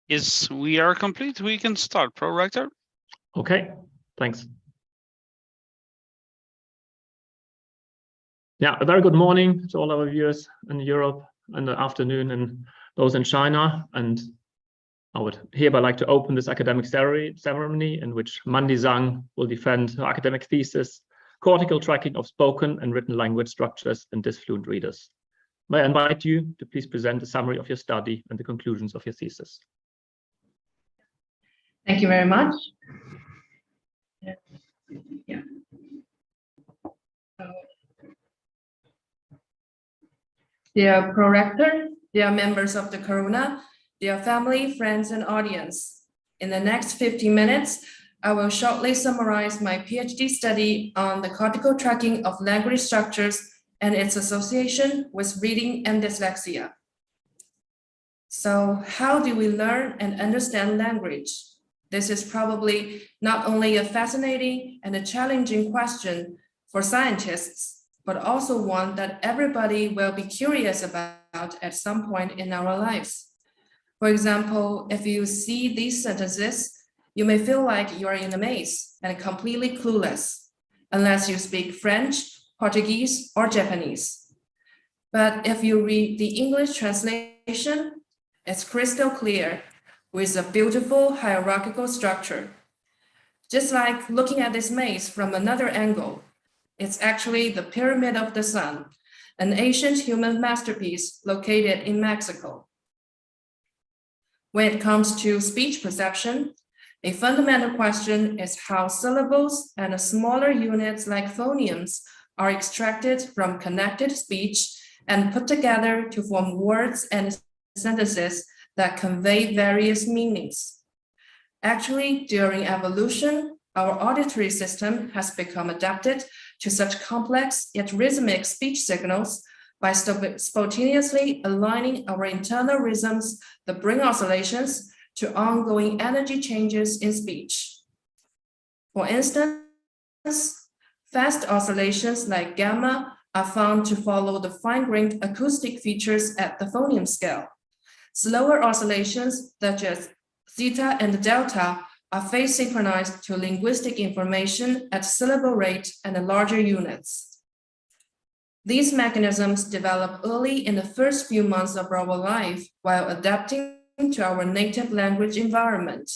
Yes, we are complete. We can start, Pro-Rector. Okay, thanks. Yeah, a very good morning to all our viewers in Europe, and the afternoon and those in China. And I would hereby like to open this academic ceremony in which Manli Zhang will defend her academic thesis, Cortical Tracking of Spoken and Written Language Structures in Dysfluent Readers. May I invite you to please present a summary of your study and the conclusions of your thesis. Thank you very much. Yeah. Dear Pro-Rector, dear members of the Corona, dear family, friends, and audience. In the next 15 minutes, I will shortly summarize my PhD study on the cortical tracking of language structures and its association with reading and dyslexia. So how do we learn and understand language? This is probably not only a fascinating and a challenging question for scientists, but also one that everybody will be curious about at some point in our lives. For example, if you see these sentences, you may feel like you are in a maze and completely clueless, unless you speak French, Portuguese, or Japanese. But if you read the English translation, it's crystal clear with a beautiful hierarchical structure. Just like looking at this maze from another angle, it's actually the Pyramid of the Sun, an ancient human masterpiece located in Mexico. When it comes to speech perception, a fundamental question is how syllables and smaller units like phonemes are extracted from connected speech and put together to form words and sentences that convey various meanings. Actually, during evolution, our auditory system has become adapted to such complex yet rhythmic speech signals by spontaneously aligning our internal rhythms, the brain oscillations, to ongoing energy changes in speech. For instance, fast oscillations like gamma are found to follow the fine-grained acoustic features at the phoneme scale. Slower oscillations such as zeta and delta are phase synchronized to linguistic information at syllable rate and larger units. These mechanisms develop early in the first few months of our life while adapting to our native language environment.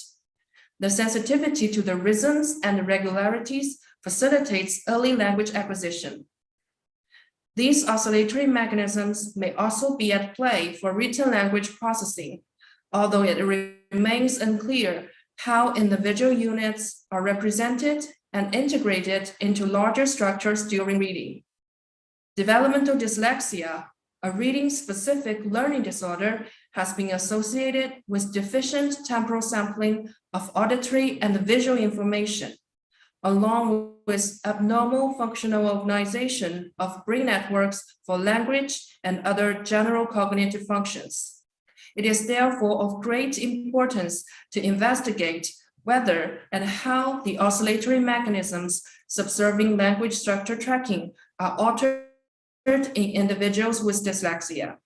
The sensitivity to the rhythms and regularities facilitates early language acquisition. These oscillatory mechanisms may also be at play for written language processing, although it remains unclear how individual units are represented and integrated into larger structures during reading. Developmental dyslexia, a reading-specific learning disorder, has been associated with deficient temporal sampling of auditory and visual information, along with abnormal functional organization of brain networks for language and other general cognitive functions. It is therefore of great importance to investigate whether and how the oscillatory mechanisms subserving language structure tracking are altered in individuals with dyslexia.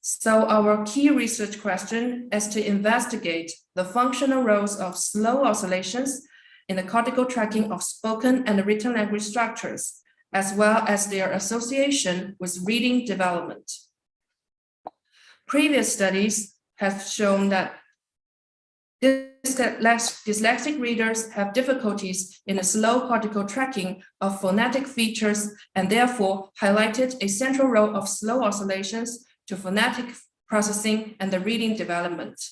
So our key research question is to investigate the functional roles of slow oscillations in the cortical tracking of spoken and written language structures, as well as their association with reading development. Previous studies have shown that dyslexic readers have difficulties in the slow cortical tracking of phonetic features and therefore highlighted a central role of slow oscillations to phonetic processing and the reading development.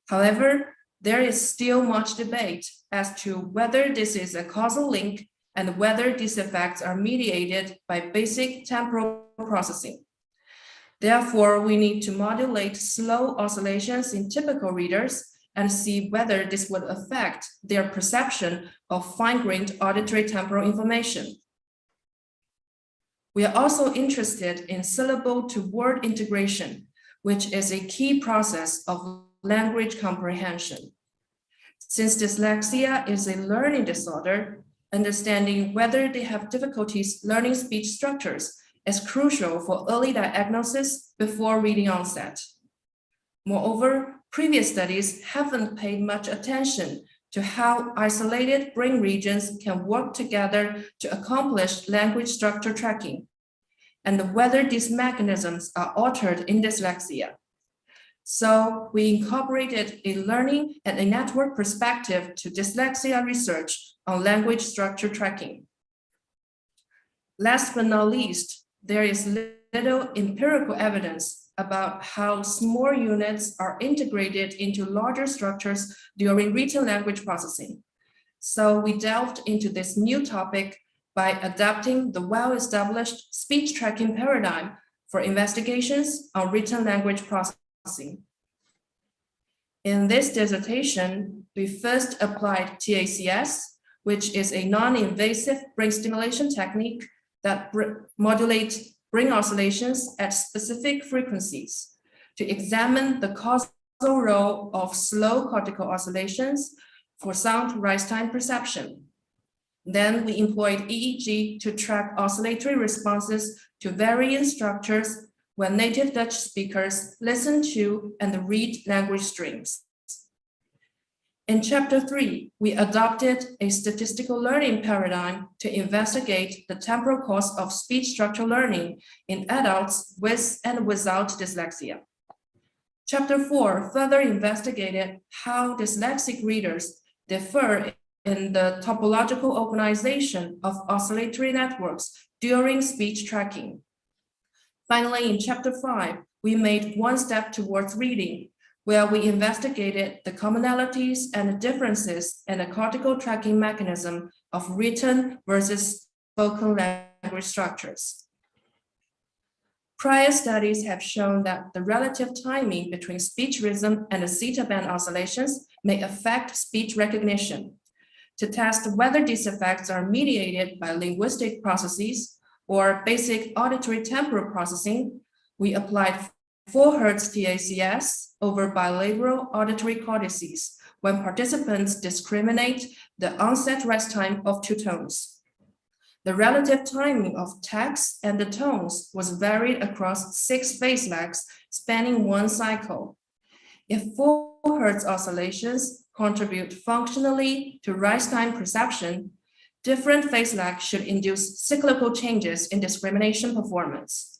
However, there is still much debate as to whether this is a causal link and whether these effects are mediated by basic temporal processing. Therefore, we need to modulate slow oscillations in typical readers and see whether this would affect their perception of fine-grained auditory temporal information. We are also interested in syllable-to-word integration, which is a key process of language comprehension. Since dyslexia is a learning disorder, understanding whether they have difficulties learning speech structures is crucial for early diagnosis before reading onset. Moreover, Previous studies haven't paid much attention to how isolated brain regions can work together to accomplish language structure tracking, and whether these mechanisms are altered in dyslexia. So we incorporated a learning and a network perspective to dyslexia research on language structure tracking. Last but not least, there is little empirical evidence about how small units are integrated into larger structures during written language processing. So we delved into this new topic by adapting the well-established speech tracking paradigm for investigations on written language processing. In this dissertation, we first applied TACS, which is a non-invasive brain stimulation technique that modulates brain oscillations at specific frequencies to examine the causal role of slow cortical oscillations for sound rise time perception. Then we employed EEG to track oscillatory responses to varying structures when native Dutch speakers listen to and read language streams. In Chapter 3, we adopted a statistical learning paradigm to investigate the temporal course of speech structure learning in adults with and without dyslexia. Chapter 4 further investigated how dyslexic readers differ in the topological organization of oscillatory networks during speech tracking. Finally, in Chapter 5, we made one step towards reading, where we investigated the commonalities and differences in the cortical tracking mechanism of written versus spoken language structures. Prior studies have shown that the relative timing between speech rhythm and the zeta band oscillations may affect speech recognition. To test whether these effects are mediated by linguistic processes or basic auditory temporal processing, we applied 4 Hz TACS over bilateral auditory cortices when participants discriminate the onset rest time of 2 tones. The relative timing of text and the tones was varied across 6 phase lags spanning 1 cycle. If 4 Hz oscillations contribute functionally to rise time perception, different phase lags should induce cyclical changes in discrimination performance.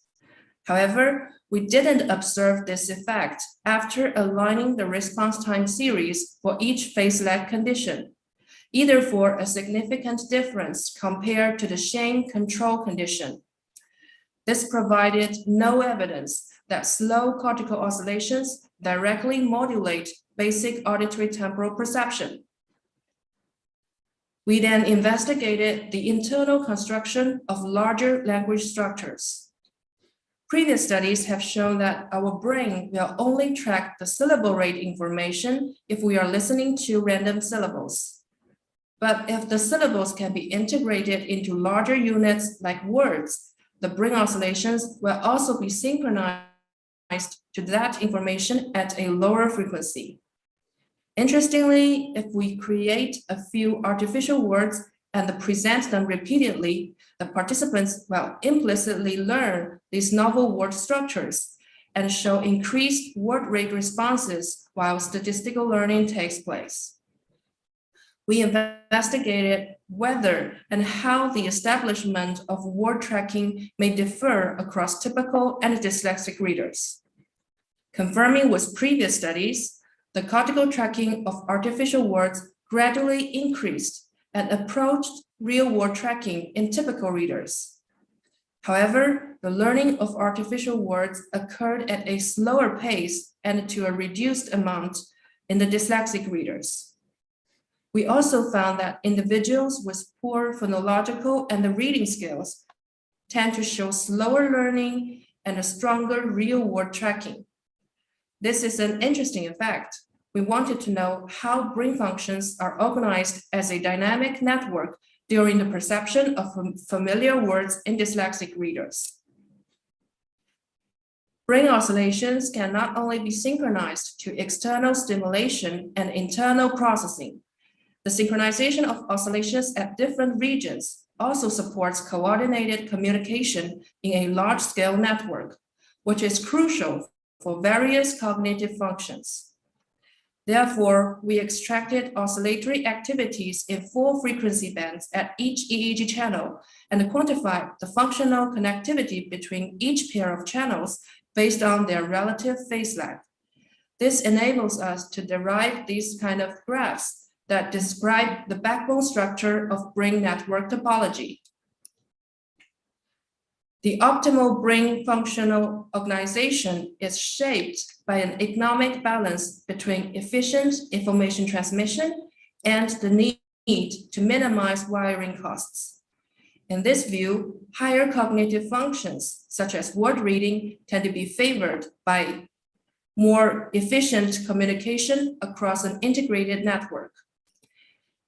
However, we didn't observe this effect after aligning the response time series for each phase lag condition, either for a significant difference compared to the shame control condition. This provided no evidence that slow cortical oscillations directly modulate basic auditory temporal perception. We then investigated the internal construction of larger language structures. Previous studies have shown that our brain will only track the syllable rate information if we are listening to random syllables. But if the syllables can be integrated into larger units like words, the brain oscillations will also be synchronized to that information at a lower frequency. Interestingly, if we create a few artificial words and present them repeatedly, the participants will implicitly learn these novel word structures and show increased word rate responses while statistical learning takes place. We investigated whether and how the establishment of word tracking may differ across typical and dyslexic readers. Confirming with previous studies, the cortical tracking of artificial words gradually increased and approached real-world tracking in typical readers. However, the learning of artificial words occurred at a slower pace and to a reduced amount in the dyslexic readers. We also found that individuals with poor phonological and reading skills tend to show slower learning and a stronger real-world tracking. This is an interesting effect. We wanted to know how brain functions are organized as a dynamic network during the perception of familiar words in dyslexic readers. Brain oscillations can not only be synchronized to external stimulation and internal processing. The synchronization of oscillations at different regions also supports coordinated communication in a large-scale network, which is crucial for various cognitive functions. Therefore, we extracted oscillatory activities in 4 frequency bands at each EEG channel and quantified the functional connectivity between each pair of channels based on their relative phase lag. This enables us to derive these kind of graphs that describe the backbone structure of brain network topology. The optimal brain functional organization is shaped by an economic balance between efficient information transmission and the need to minimize wiring costs. In this view, higher cognitive functions, such as word reading, tend to be favored by more efficient communication across an integrated network.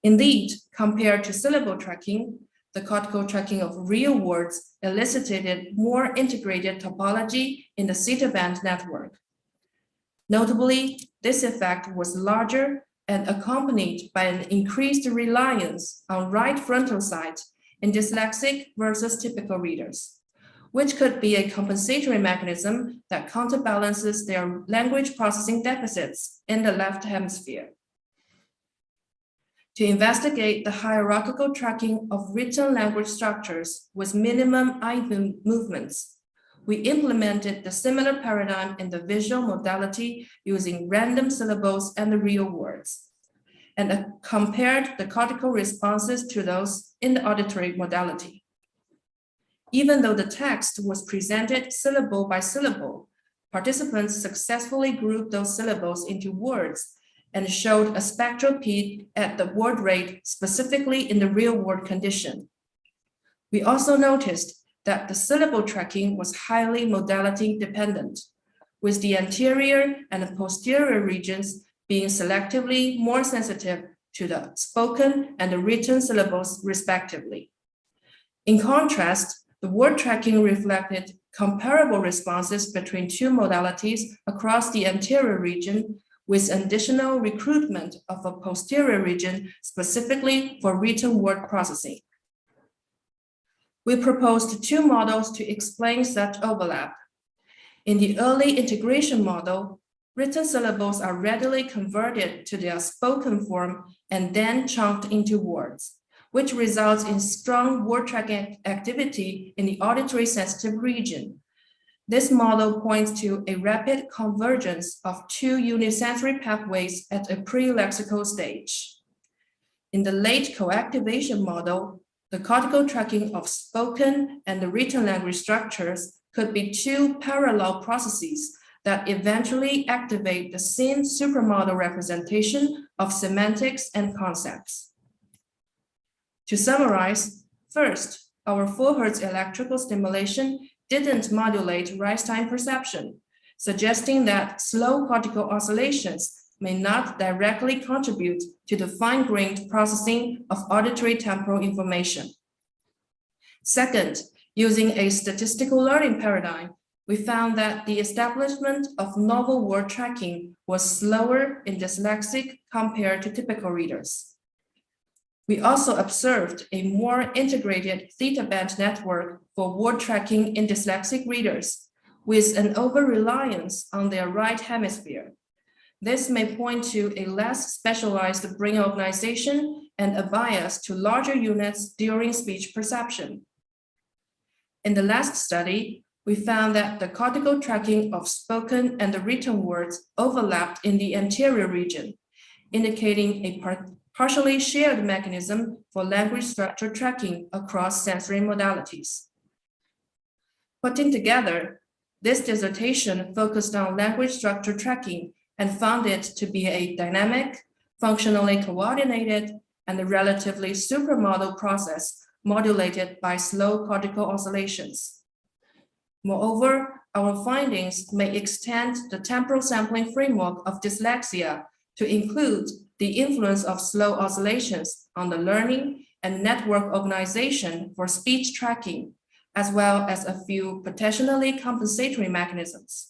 Indeed, compared to syllable tracking, the cortical tracking of real words elicited more integrated topology in the theta band network. Notably, this effect was larger and accompanied by an increased reliance on right frontal side in dyslexic versus typical readers, which could be a compensatory mechanism that counterbalances their language processing deficits in the left hemisphere. To investigate the hierarchical tracking of written language structures with minimum eye movements, we implemented the similar paradigm in the visual modality using random syllables and the real words, and compared the cortical responses to those in the auditory modality. Even though the text was presented syllable by syllable, participants successfully grouped those syllables into words and showed a spectral peak at the word rate specifically in the real world condition. We also noticed that the syllable tracking was highly modality dependent, with the anterior and the posterior regions being selectively more sensitive to the spoken and the written syllables respectively. In contrast, the word tracking reflected comparable responses between 2 modalities across the anterior region, with additional recruitment of a posterior region specifically for written word processing. We proposed 2 models to explain such overlap. In the early integration model, written syllables are readily converted to their spoken form and then chunked into words, which results in strong word tracking activity in the auditory sensitive region. This model points to a rapid convergence of 2 unisensory pathways at a pre-lexical stage. In the late coactivation model, the cortical tracking of spoken and the written language structures could be 2 parallel processes that eventually activate the same supermodel representation of semantics and concepts. To summarize, first, our 4 Hz electrical stimulation didn't modulate rise time perception, suggesting that slow cortical oscillations may not directly contribute to the fine-grained processing of auditory temporal information. Second, using a statistical learning paradigm, we found that the establishment of novel word tracking was slower in dyslexic compared to typical readers. We also observed a more integrated theta band network for word tracking in dyslexic readers, with an over-reliance on their right hemisphere. This may point to a less specialized brain organization and a bias to larger units during speech perception. In the last study, we found that the cortical tracking of spoken and the written words overlapped in the anterior region, indicating a partially shared mechanism for language structure tracking across sensory modalities. Putting together, this dissertation focused on language structure tracking and found it to be a dynamic, functionally coordinated, and a relatively supermodel process modulated by slow cortical oscillations. Moreover, our findings may extend the temporal sampling framework of dyslexia to include the influence of slow oscillations on the learning and network organization for speech tracking, as well as a few potentially compensatory mechanisms.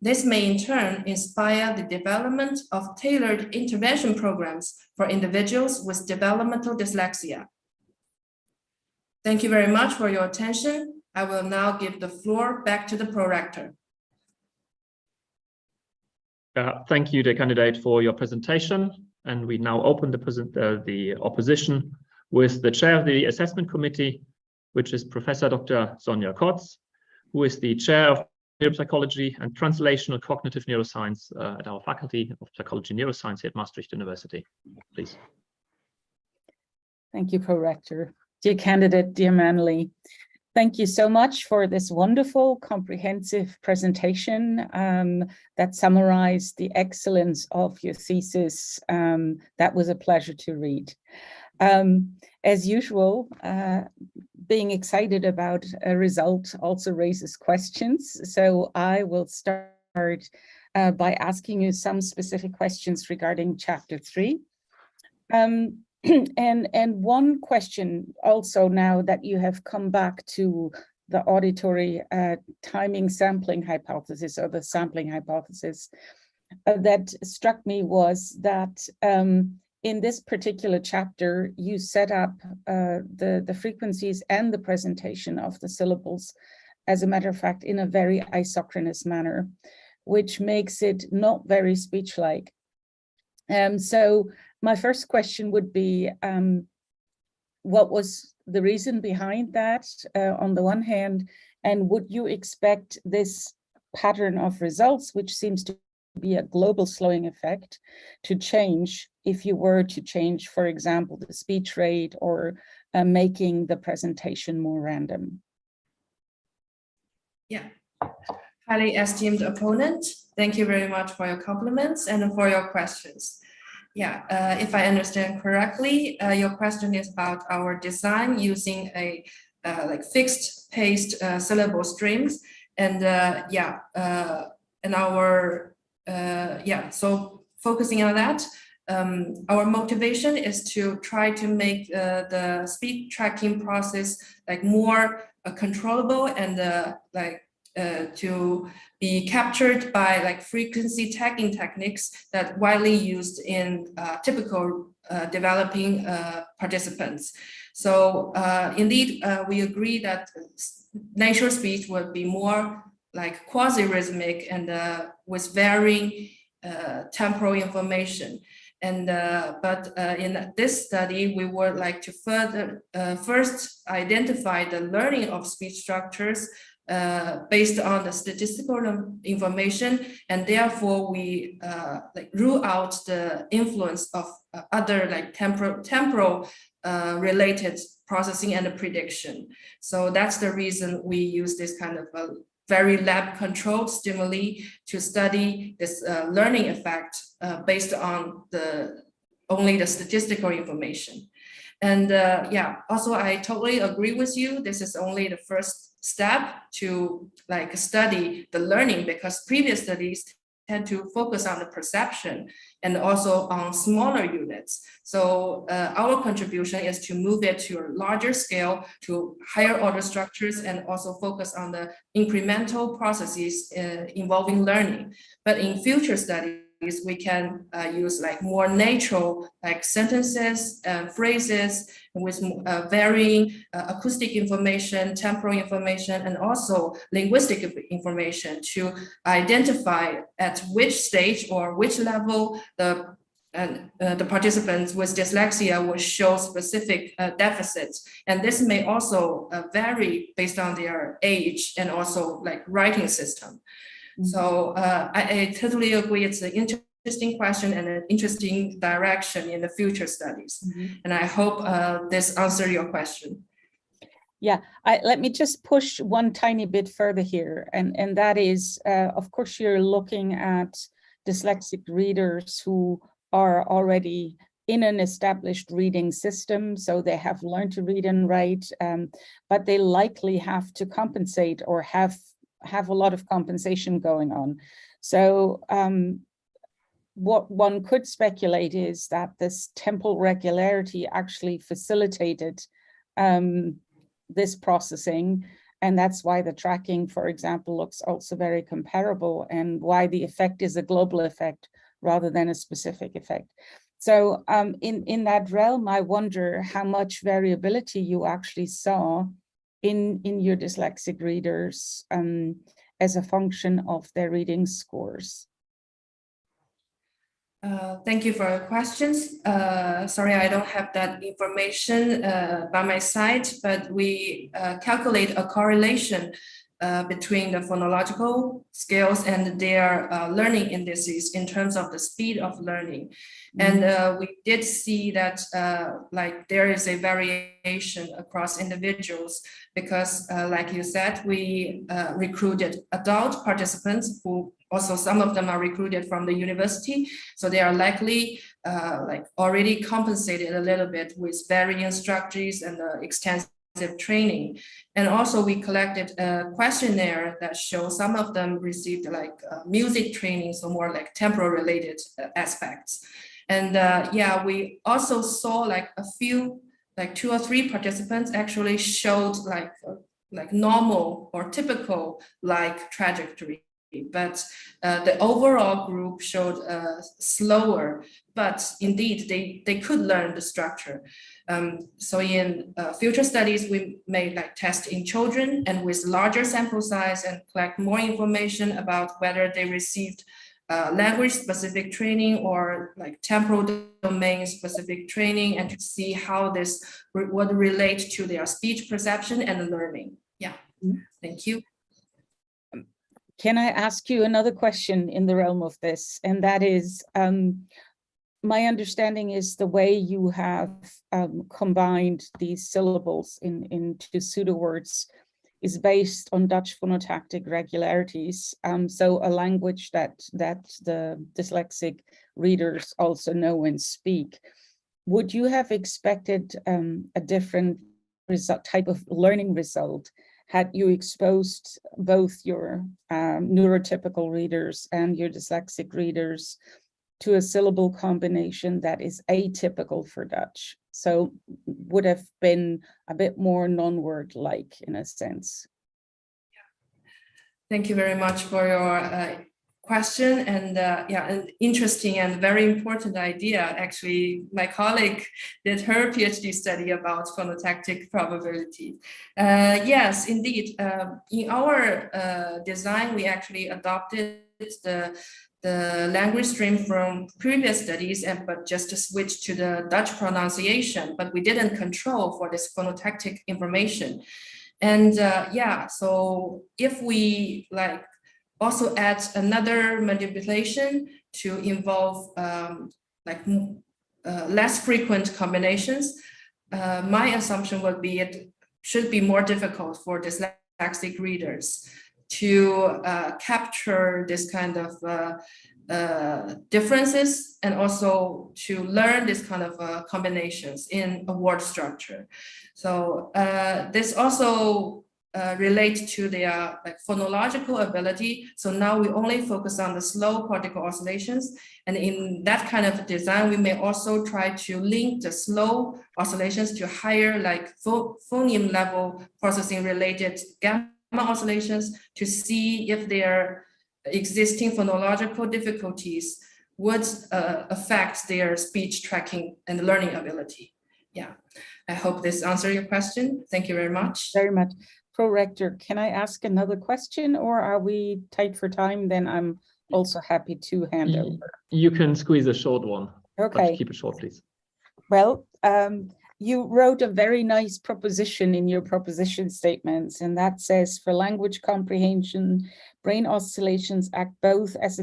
This may in turn inspire the development of tailored intervention programs for individuals with developmental dyslexia. Thank you very much for your attention. I will now give the floor back to the prorector. Thank you, the candidate, for your presentation. And we now open the opposition with the chair of the assessment committee, which is Professor Dr. Sonja Kotz, who is the chair of neuropsychology and translational cognitive neuroscience at our faculty of psychology and neuroscience at Maastricht University. Please. Thank you, Pro-Rector. Dear candidate, dear Manli, thank you so much for this wonderful, comprehensive presentation that summarized the excellence of your thesis. That was a pleasure to read. As usual, being excited about a result also raises questions. So I will start by asking you some specific questions regarding Chapter 3. And one question also, now that you have come back to the auditory timing sampling hypothesis, or the sampling hypothesis, that struck me was that in this particular chapter, you set up the frequencies and the presentation of the syllables, as a matter of fact, in a very isochronous manner, which makes it not very speech-like. So my first question would be, what was the reason behind that on the one hand, and would you expect this pattern of results, which seems to be a global slowing effect, to change if you were to change, for example, the speech rate or making the presentation more random? Yeah, highly esteemed opponent, thank you very much for your compliments and for your questions. Yeah, if I understand correctly, your question is about our design using a like fixed paced syllable streams, and so focusing on that, our motivation is to try to make the speech tracking process like more controllable and to be captured by like frequency tagging techniques that widely used in typical developing participants. So indeed, we agree that natural speech would be more like quasi-rhythmic and with varying temporal information. And but in this study, we would like to further first identify the learning of speech structures based on the statistical information, and therefore we like rule out the influence of other like temporal related processing and prediction. So that's the reason we use this kind of very lab-controlled stimuli to study this learning effect based on only the statistical information. And yeah, also I totally agree with you. This is only the first step to like study the learning, because previous studies tend to focus on the perception and also on smaller units. So our contribution is to move it to a larger scale, to higher order structures, and also focus on the incremental processes involving learning. But in future studies, we can use like more natural like sentences and phrases with varying acoustic information, temporal information, and also linguistic information to identify at which stage or which level the participants with dyslexia will show specific deficits. And this may also vary based on their age and also like writing system. So I totally agree. It's an interesting question and an interesting direction in the future studies. And I hope this answers your question. Yeah, let me just push one tiny bit further here. And that is, of course, you're looking at dyslexic readers who are already in an established reading system, so they have learned to read and write, but they likely have to compensate or have a lot of compensation going on. So what one could speculate is that this temporal regularity actually facilitated this processing, and that's why the tracking, for example, looks also very comparable, and why the effect is a global effect rather than a specific effect. So in that realm, I wonder how much variability you actually saw in your dyslexic readers as a function of their reading scores. Thank you for your questions. Sorry, I don't have that information by my side, but we calculate a correlation between the phonological skills and their learning indices in terms of the speed of learning. And we did see that like there is a variation across individuals because like you said, we recruited adult participants who also some of them are recruited from the university. So they are likely like already compensated a little bit with varying strategies and extensive training. And also we collected a questionnaire that shows some of them received like music training, so more like temporal related aspects. And yeah, we also saw like a few, like 2 or 3 participants actually showed like normal or typical like trajectory. But the overall group showed slower, but indeed they could learn the structure. So in future studies, we may like test in children and with larger sample size and collect more information about whether they received language specific training or like temporal domain specific training, and to see how this would relate to their speech perception and learning. Yeah, thank you. Can I ask you another question in the realm of this? And that is, my understanding is the way you have combined these syllables into pseudo words is based on Dutch phonotactic regularities. So a language that the dyslexic readers also know and speak. Would you have expected a different type of learning result had you exposed both your neurotypical readers and your dyslexic readers to a syllable combination that is atypical for Dutch? So would have been a bit more non-word-like in a sense. Thank you very much for your question, and yeah, an interesting and very important idea. Actually, my colleague did her PhD study about phonotactic probability. Yes, indeed. In our design, we actually adopted the language stream from previous studies, but just to switch to the Dutch pronunciation, but we didn't control for this phonotactic information. And yeah, so if we like also add another manipulation to involve like less frequent combinations, my assumption would be it should be more difficult for dyslexic readers to capture this kind of differences and also to learn this kind of combinations in a word structure. So this also relates to their like phonological ability. So now we only focus on the slow cortical oscillations. And in that kind of design, we may also try to link the slow oscillations to higher like phoneme level processing related gamma oscillations to see if their existing phonological difficulties would affect their speech tracking and learning ability. Yeah, I hope this answers your question. Thank you very much. Very much. Pro-Rector, can I ask another question, or are we tight for time? Then I'm also happy to hand over. You can squeeze a short one. Okay. But keep it short, please. Well, you wrote a very nice proposition in your proposition statements, and that says for language comprehension, brain oscillations act both as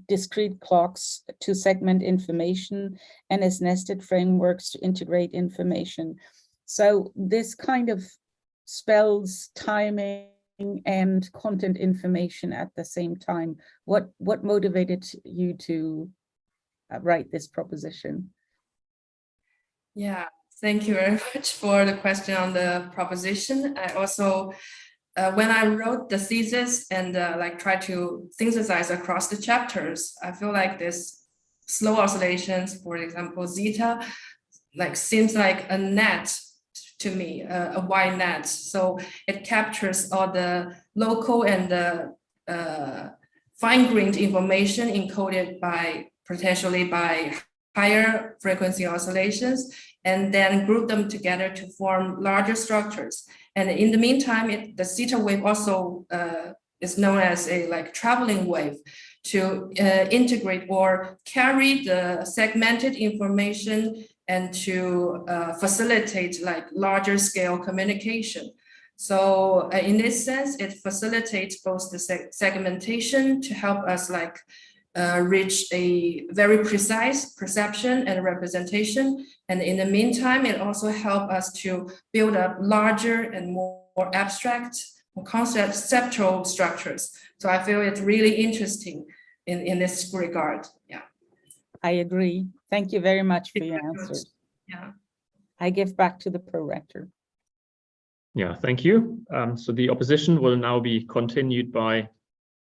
discrete clocks to segment information and as nested frameworks to integrate information. So this kind of spells timing and content information at the same time. What motivated you to write this proposition? Yeah, thank you very much for the question on the proposition. I also, when I wrote the thesis and like try to synthesize across the chapters, I feel like this slow oscillations, for example, zeta, like seems like a net to me, a wide net. So it captures all the local and the fine-grained information encoded by potentially by higher frequency oscillations, and then group them together to form larger structures. And in the meantime, the theta wave also is known as a like traveling wave, to integrate or carry the segmented information and to facilitate like larger scale communication. So in this sense, it facilitates both the segmentation to help us like reach a very precise perception and representation. And in the meantime, it also helps us to build up larger and more abstract, more conceptual structures. So I feel it's really interesting in this regard. Yeah. I agree. Thank you very much for your answers. Yeah. I give back to the pro-rector. Yeah, thank you. So the opposition will now be continued by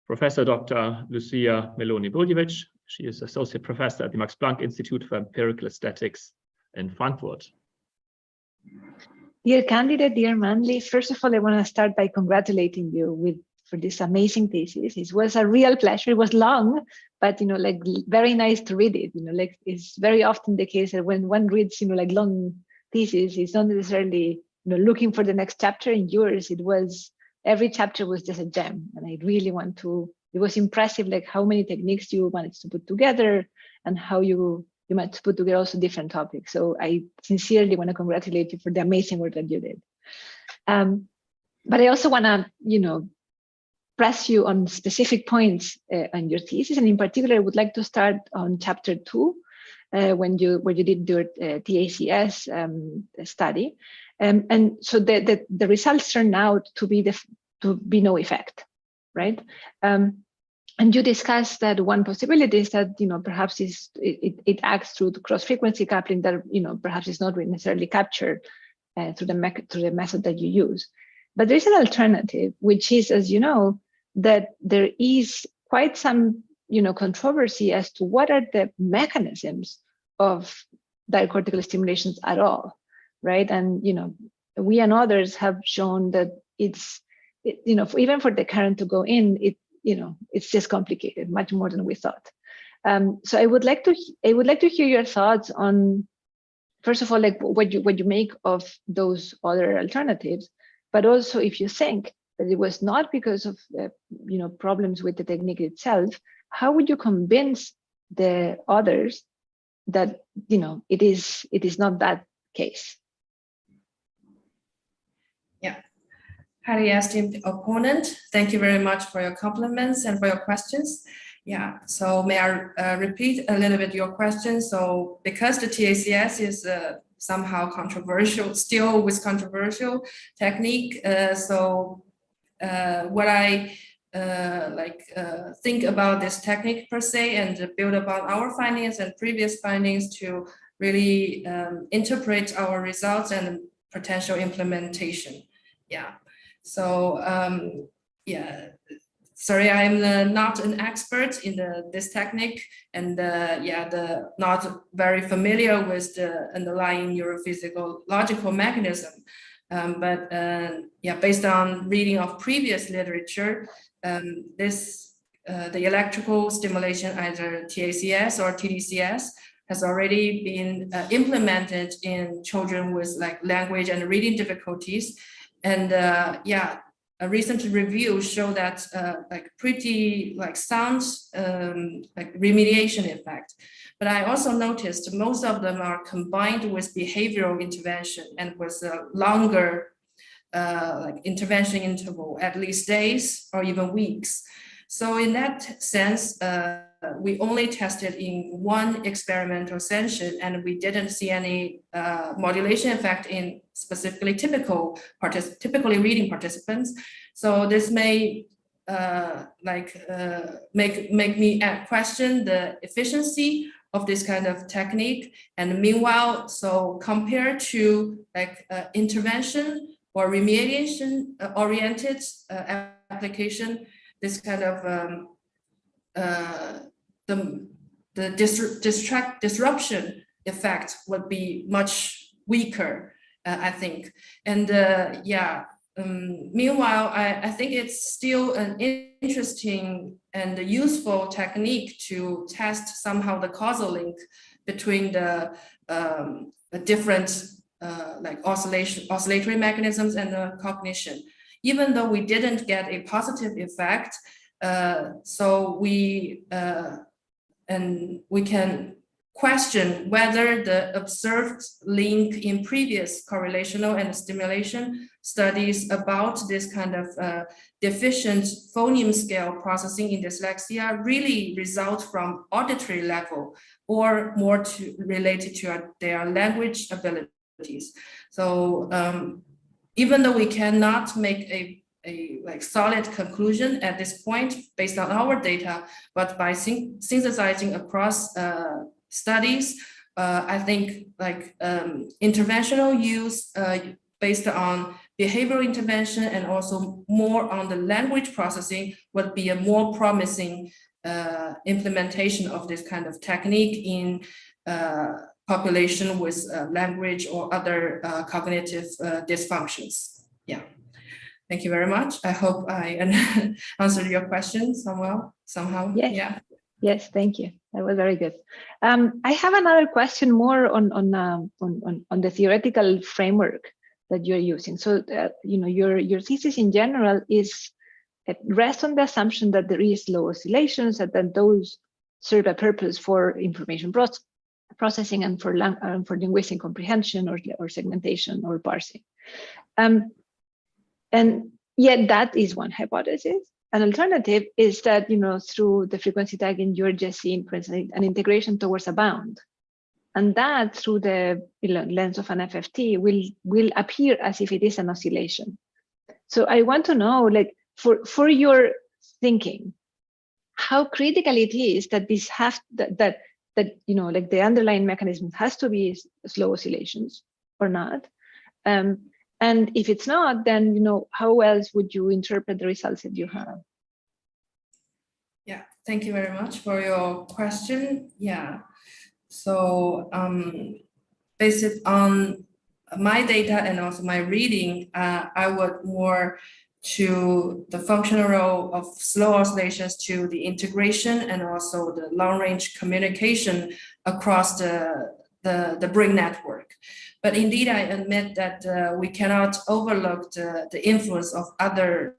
Professor Dr. Lucia Meloni-Buljevic. She is Associate Professor at the Max Planck Institute for Empirical Aesthetics in Frankfurt. Dear candidate, dear Manli, first of all, I want to start by congratulating you for this amazing thesis. It was a real pleasure. It was long, but like very nice to read it. Like it's very often the case that when one reads, like long thesis, it's not necessarily looking for the next chapter. In yours, it was every chapter was just a gem, and I really want to. It was impressive, like how many techniques you managed to put together, and how you managed to put together also different topics. So I sincerely want to congratulate you for the amazing work that you did. But I also want to, press you on specific points on your thesis, and in particular, I would like to start on chapter 2, where you did your TACS study, and so the results turned out to be no effect, right? And you discussed that one possibility is that perhaps it acts through the cross-frequency coupling that perhaps is not necessarily captured through the method that you use. But there's an alternative, which is, as you know, that there is quite some controversy as to what are the mechanisms of direct cortical stimulations at all, right? And we and others have shown that even for the current to go in, it's just complicated, much more than we thought. So I would like to hear your thoughts on, first of all, like what you make of those other alternatives, but also if you think that it was not because of problems with the technique itself, how would you convince the others that it is not that case? Yeah. Highly esteemed opponent, thank you very much for your compliments and for your questions. Yeah, so may I repeat a little bit your question? So because the TACS is somehow controversial, still with controversial technique, what I think about this technique per se and build upon our findings and previous findings to really interpret our results and potential implementation. Yeah. So sorry, I'm not an expert in this technique, and not very familiar with the underlying neurophysiological mechanism. Based on reading of previous literature, the electrical stimulation, either TACS or TDCS, has already been implemented in children with like language and reading difficulties. And a recent review showed that pretty sound remediation effect. But I also noticed most of them are combined with behavioral intervention and with a longer intervention interval, at least days or even weeks. So in that sense, we only tested in one experimental session, and we didn't see any modulation effect in specifically typically reading participants. So this may make me question the efficiency of this kind of technique. And meanwhile, so compared to intervention or remediation oriented application, this kind of the disruption effect would be much weaker, I think. And meanwhile, I think it's still an interesting and useful technique to test somehow the causal link between the different oscillatory mechanisms and the cognition. Even though we didn't get a positive effect, So we can question whether the observed link in previous correlational and stimulation studies about this kind of deficient phoneme scale processing in dyslexia really result from auditory level or more related to their language abilities. So even though we cannot make a solid conclusion at this point based on our data, but by synthesizing across studies, I think interventional use based on behavioral intervention and also more on the language processing would be a more promising implementation of this kind of technique in population with language or other cognitive dysfunctions. Yeah. Thank you very much. I hope I answered your question somehow. Yes. Yeah. Yes, thank you. That was very good. I have another question more on the theoretical framework that you're using. So, your thesis in general is rests on the assumption that there is low oscillations and that those serve a purpose for information processing and for linguistic comprehension or segmentation or parsing. And yet that is one hypothesis. An alternative is that, through the frequency tagging, you're just seeing, for instance, an integration towards a bound. And that, through the lens of an FFT, will appear as if it is an oscillation. So I want to know, for your thinking, how critical it is that this the underlying mechanism has to be slow oscillations or not. And if it's not, then, how else would you interpret the results that you have? Yeah, thank you very much for your question. Yeah, so based on my data and also my reading, I would more to the functional role of slow oscillations to the integration and also the long-range communication across the brain network. But indeed, I admit that we cannot overlook the influence of other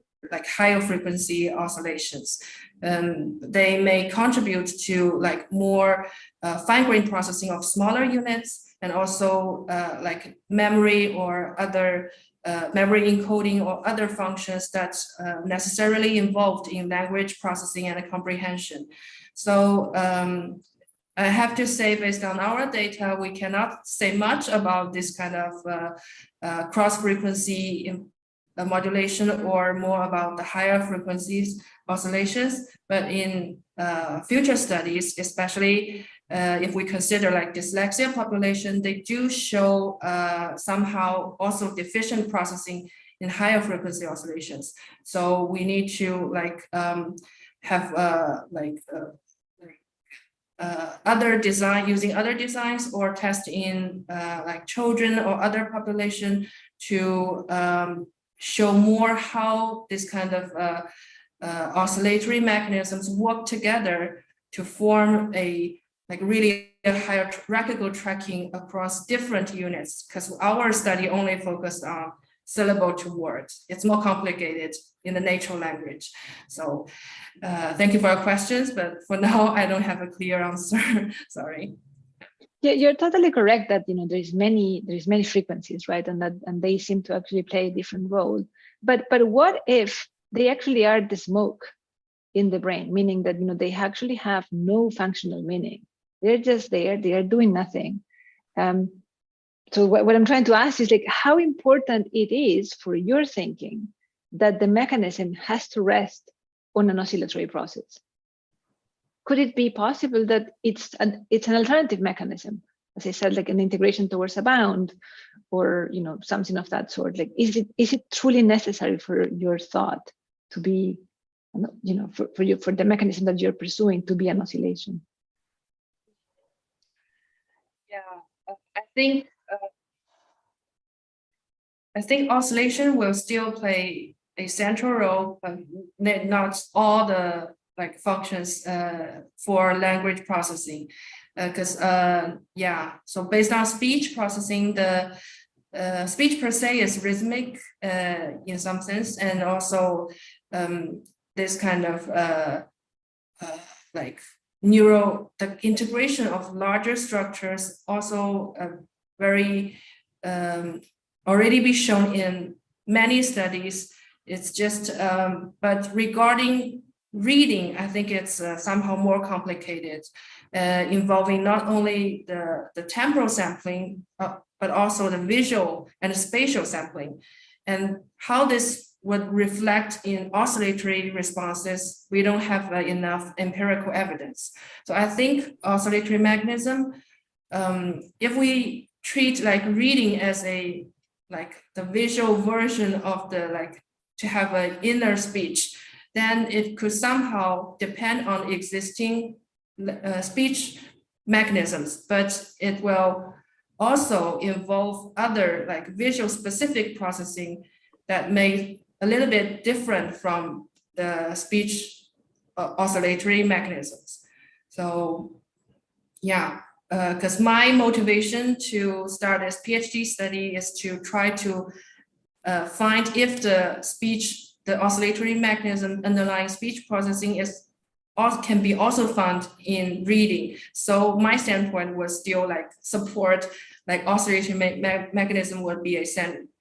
higher frequency oscillations. They may contribute to more fine-grained processing of smaller units and also memory or other memory encoding or other functions that necessarily involved in language processing and comprehension. So I have to say, based on our data, we cannot say much about this kind of cross-frequency modulation or more about the higher frequencies oscillations. But in future studies, especially if we consider dyslexia population, they do show somehow also deficient processing in higher frequency oscillations. So we need to have other design, using other designs or test in children or other population to show more how this kind of oscillatory mechanisms work together to form a really a hierarchical tracking across different units, because our study only focused on syllable to words. It's more complicated in the natural language. So thank you for your questions, but for now, I don't have a clear answer. Sorry. Yeah, you're totally correct that there's many frequencies, right? And they seem to actually play a different role. But what if they actually are the smoke in the brain, meaning that they actually have no functional meaning? They're just there, they are doing nothing. So what I'm trying to ask is how important it is for your thinking that the mechanism has to rest on an oscillatory process. Could it be possible that it's an alternative mechanism, as I said, an integration towards a bound, or something of that sort? Is it truly necessary for your thought to be, for the mechanism that you're pursuing to be an oscillation? Yeah, I think oscillation will still play a central role, but not all the functions for language processing, because so based on speech processing, the speech per se is rhythmic in some sense, and also this kind of like the integration of larger structures also very already be shown in many studies. It's just, but regarding reading, I think it's somehow more complicated, involving not only the temporal sampling, but also the visual and the spatial sampling. And how this would reflect in oscillatory responses, we don't have enough empirical evidence. So I think oscillatory mechanism, if we treat like reading as the visual version of to have an inner speech, then it could somehow depend on existing speech mechanisms, but it will also involve other visual specific processing that may a little bit different from the speech oscillatory mechanisms. So yeah, because my motivation to start this PhD study is to try to find if the oscillatory mechanism underlying speech processing can be also found in reading. So my standpoint was still support oscillatory mechanism would be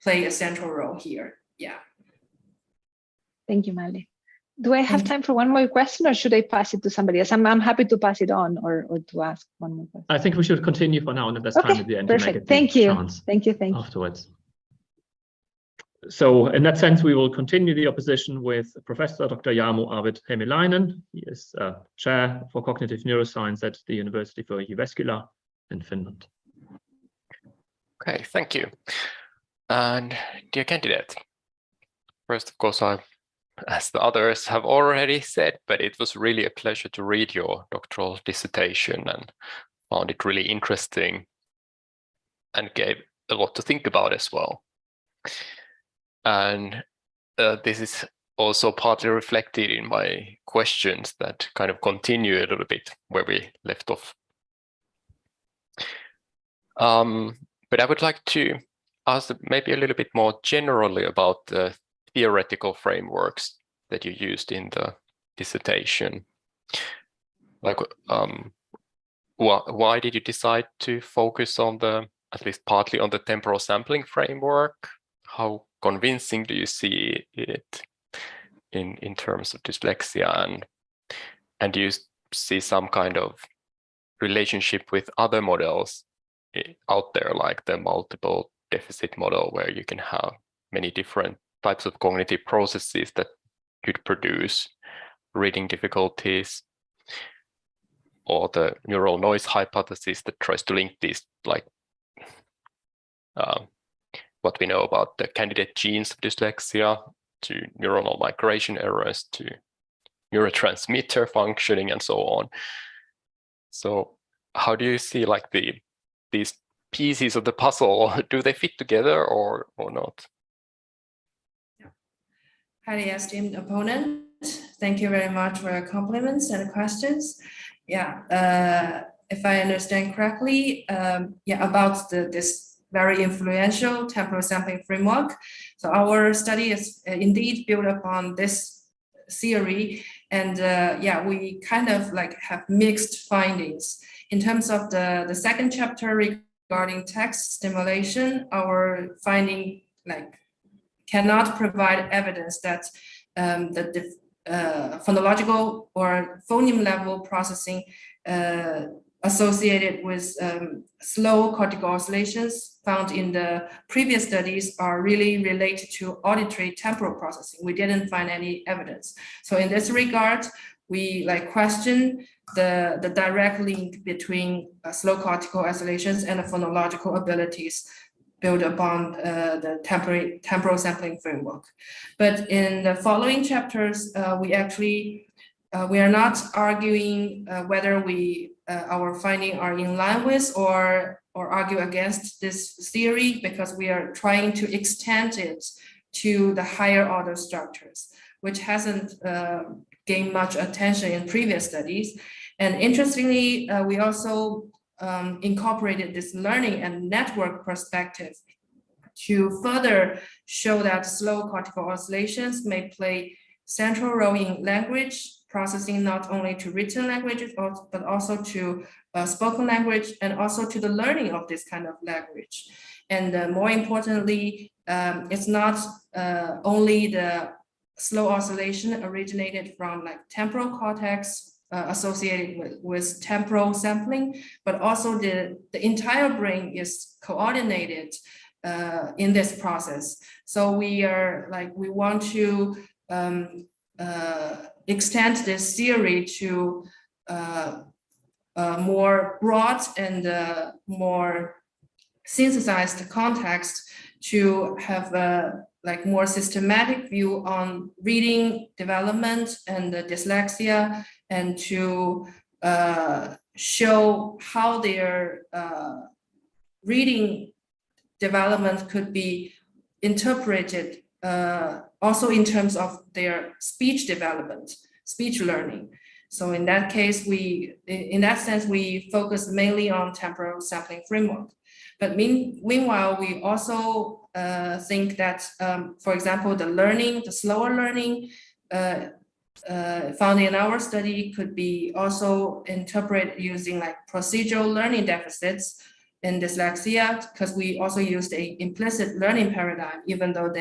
play a central role here. Yeah. Thank you, Manli. Do I have time for one more question, or should I pass it to somebody else? I'm happy to pass it on or to ask one more question. I think we should continue for now, and if there's time at the end, perfect. To make it Thank you. Chance thank you. afterwards. So in that sense, we will continue the opposition with Professor Dr. Jarmo Arvid Hemiläinen. He is Chair for Cognitive Neuroscience at the University for Jyväskylä in Finland. Okay, thank you. And dear candidate, first, of course, as the others have already said, but it was really a pleasure to read your doctoral dissertation and found it really interesting and gave a lot to think about as well. And this is also partly reflected in my questions that kind of continue a little bit where we left off. But I would like to ask maybe a little bit more generally about the theoretical frameworks that you used in the dissertation. Why did you decide to focus on at least partly on the temporal sampling framework? How convincing do you see it in terms of dyslexia, and do you see some kind of relationship with other models out there, like the multiple deficit model, where you can have many different types of cognitive processes that could produce reading difficulties, or the neural noise hypothesis that tries to link these, what we know about the candidate genes of dyslexia to neuronal migration errors to neurotransmitter functioning and so on. So how do you see these pieces of the puzzle? Do they fit together or not? Highly esteemed opponent, thank you very much for your compliments and questions. Yeah, if I understand correctly, about this very influential temporal sampling framework. So our study is indeed built upon this theory, and we kind of have mixed findings. In terms of the second chapter regarding text stimulation, our finding cannot provide evidence that the phonological or phoneme level processing associated with slow cortical oscillations found in the previous studies are really related to auditory temporal processing. We didn't find any evidence. So in this regard, we question the direct link between slow cortical oscillations and the phonological abilities built upon the temporal sampling framework. But in the following chapters, we are not arguing whether our findings are in line with or argue against this theory, because we are trying to extend it to the higher order structures, which hasn't gained much attention in previous studies. And interestingly, we also incorporated this learning and network perspective to further show that slow cortical oscillations may play central role in language processing, not only to written languages, but also to spoken language, and also to the learning of this kind of language. And more importantly, it's not only the slow oscillation originated from like temporal cortex associated with temporal sampling, but also the entire brain is coordinated in this process. So we want to extend this theory to more broad and more synthesized context, to have a more systematic view on reading development and dyslexia, and to show how their reading development could be interpreted also in terms of their speech development, speech learning. So in that case, in that sense, we focus mainly on temporal sampling framework. But meanwhile, we also think that, for example, the slower learning found in our study could be also interpreted using like procedural learning deficits in dyslexia, because we also used an implicit learning paradigm, even though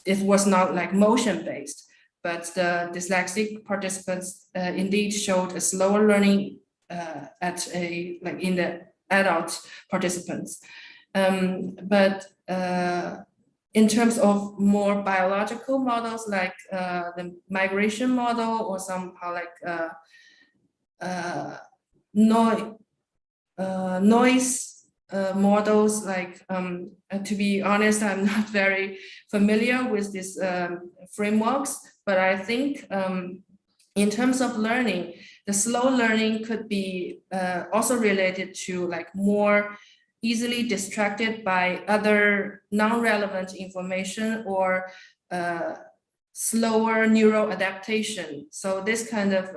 it was not like motion-based. But the dyslexic participants indeed showed a slower learning in the adult participants. But in terms of more biological models, like the migration model, or somehow like noise models, like to be honest, I'm not very familiar with these frameworks, but I think in terms of learning, the slow learning could be also related to like more easily distracted by other non-relevant information, or slower neural adaptation. So this kind of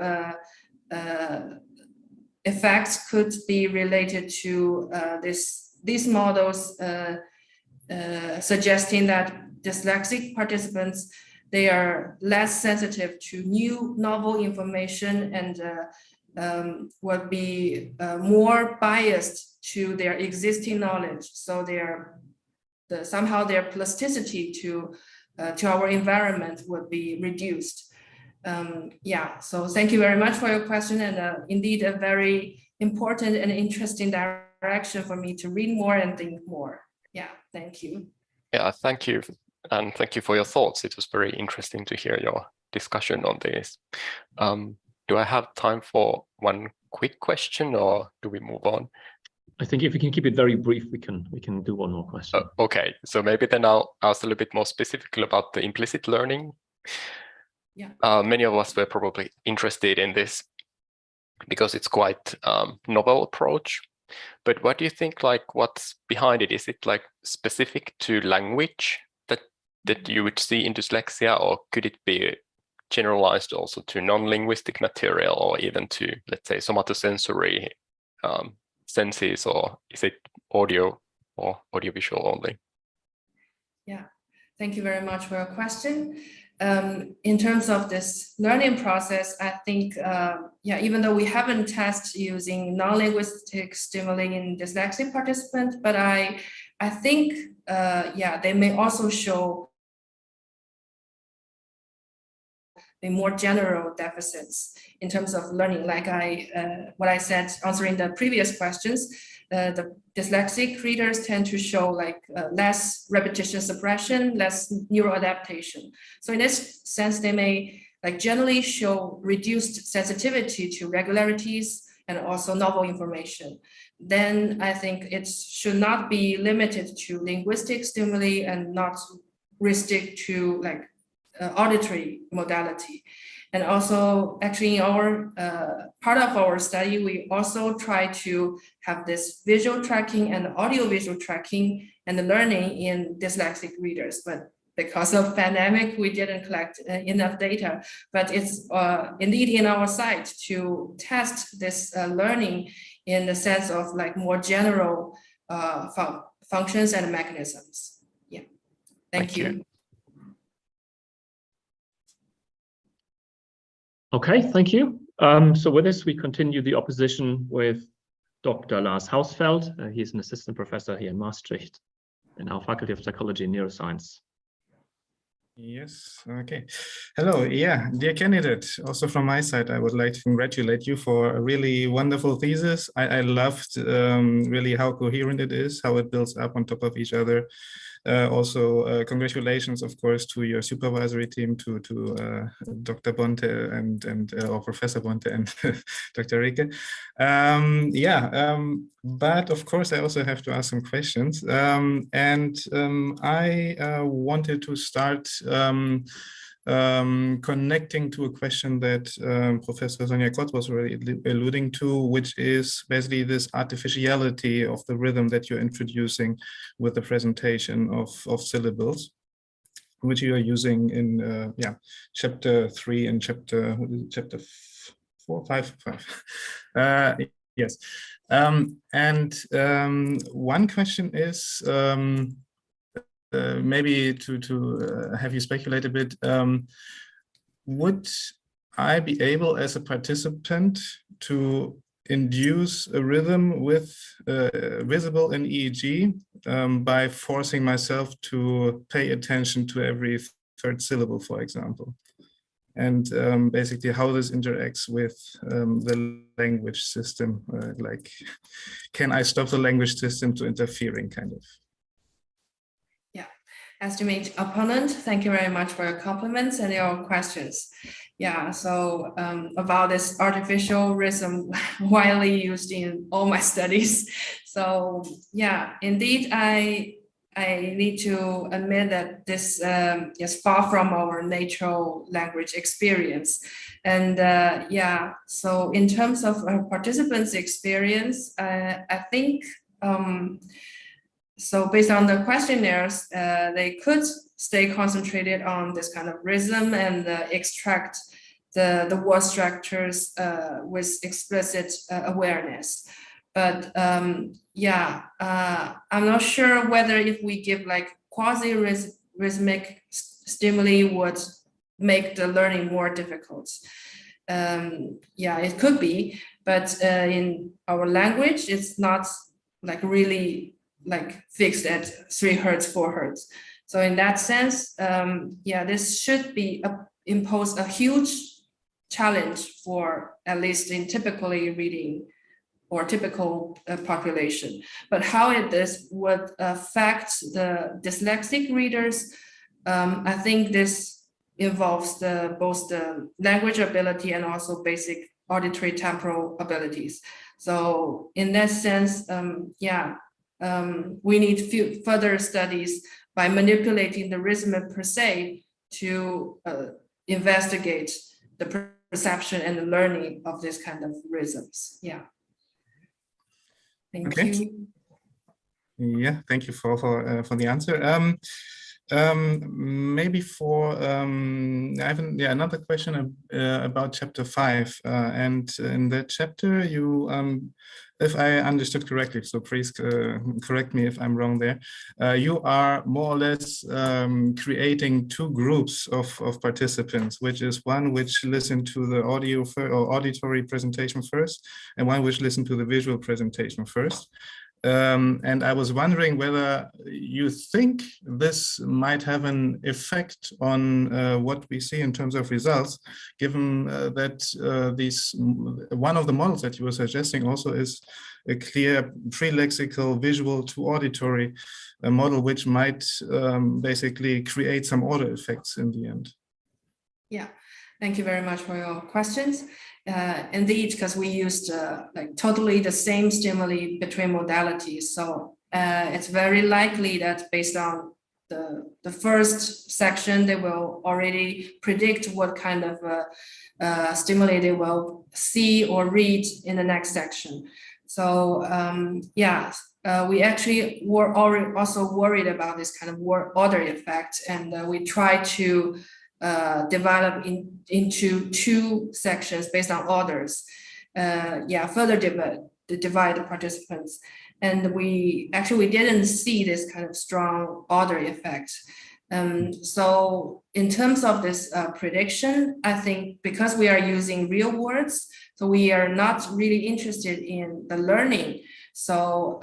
effects could be related to these models, suggesting that dyslexic participants, they are less sensitive to new novel information, and would be more biased to their existing knowledge. So somehow their plasticity to our environment would be reduced. So thank you very much for your question, and indeed a very important and interesting direction for me to read more and think more. Yeah, thank you. Yeah, thank you. And thank you for your thoughts. It was very interesting to hear your discussion on this. Do I have time for one quick question, or do we move on? I think if we can keep it very brief, we can do one more question. Okay, so maybe then I'll ask a little bit more specifically about the implicit learning. Yeah. Many of us were probably interested in this because it's quite novel approach. But what do you think, like, what's behind it? Is it like specific to language that you would see in dyslexia, or could it be generalized also to non-linguistic material, or even to, let's say, somatosensory senses, or is it audio or audiovisual only? Yeah, thank you very much for your question. In terms of this learning process, I think, even though we haven't tested using non-linguistic stimuli in dyslexic participants, but I think, they may also show the more general deficits in terms of learning, like what I said answering the previous questions. The dyslexic readers tend to show like less repetition suppression, less neural adaptation. So in this sense, they may like generally show reduced sensitivity to regularities and also novel information. Then I think it should not be limited to linguistic stimuli and not restrict to like auditory modality. And also actually in our part of our study, we also try to have this visual tracking and audio-visual tracking and the learning in dyslexic readers. But because of pandemic, we didn't collect enough data, but it's indeed in our sight to test this learning in the sense of like more general functions and mechanisms. Yeah, thank you. Okay, thank you. So with this, we continue the opposition with Dr. Lars Hausfeld. He's an assistant professor here in Maastricht in our Faculty of Psychology and Neuroscience. Yes, okay. Hello, yeah, dear candidate, also from my side, I would like to congratulate you for a really wonderful thesis. I loved really how coherent it is, how it builds up on top of each other. Also, congratulations, of course, to your supervisory team, to Dr. Bonte and or Professor Bonte and Dr. Rike. But of course, I also have to ask some questions. I wanted to start connecting to a question that Professor Sonja Kotz was already alluding to, which is basically this artificiality of the rhythm that you're introducing with the presentation of syllables, which you are using in chapter 3 and chapter 4, 5. Yes. One question is, maybe to have you speculate a bit, would I be able as a participant to induce a rhythm with visible in EEG by forcing myself to pay attention to every third syllable, for example? And basically how this interacts with the language system, like, can I stop the language system to interfering, kind of? Estimate opponent, thank you very much for your compliments and your questions. Yeah, so about this artificial rhythm widely used in all my studies. So yeah, indeed, I need to admit that this is far from our natural language experience. And yeah, so in terms of participants' experience, I think so based on the questionnaires, they could stay concentrated on this kind of rhythm and extract the word structures with explicit awareness. But yeah, I'm not sure whether if we give like quasi-rhythmic stimuli would make the learning more difficult. Yeah, it could be, but in our language, it's not like really like fixed at 3 hertz, 4 hertz. So in that sense, yeah, this should be impose a huge challenge for at least in typically reading or typical population. But how this would affect the dyslexic readers, I think this involves both the language ability and also basic auditory temporal abilities. So in that sense, yeah, we need further studies by manipulating the rhythm per se to investigate the perception and the learning of this kind of rhythms. Yeah. Thank you. Yeah, thank you for the answer. Maybe for I have another question about chapter 5, and in that chapter you, if I understood correctly, so please correct me if I'm wrong there, you are more or less creating 2 groups of participants, which is one which listen to the audio or auditory presentation first, and one which listen to the visual presentation first. And I was wondering whether you think this might have an effect on what we see in terms of results, given that one of the models that you were suggesting also is a clear pre-lexical visual to auditory model, which might basically create some order effects in the end. Yeah, thank you very much for your questions. Indeed, because we used like totally the same stimuli between modalities. So it's very likely that based on the first section, they will already predict what kind of stimuli they will see or read in the next section. So yeah, we actually were already also worried about this kind of order effect, and we try to develop into 2 sections based on orders. Yeah, further divide the participants. And we didn't see this kind of strong order effect. So in terms of this prediction, I think because we are using real words, so we are not really interested in the learning. So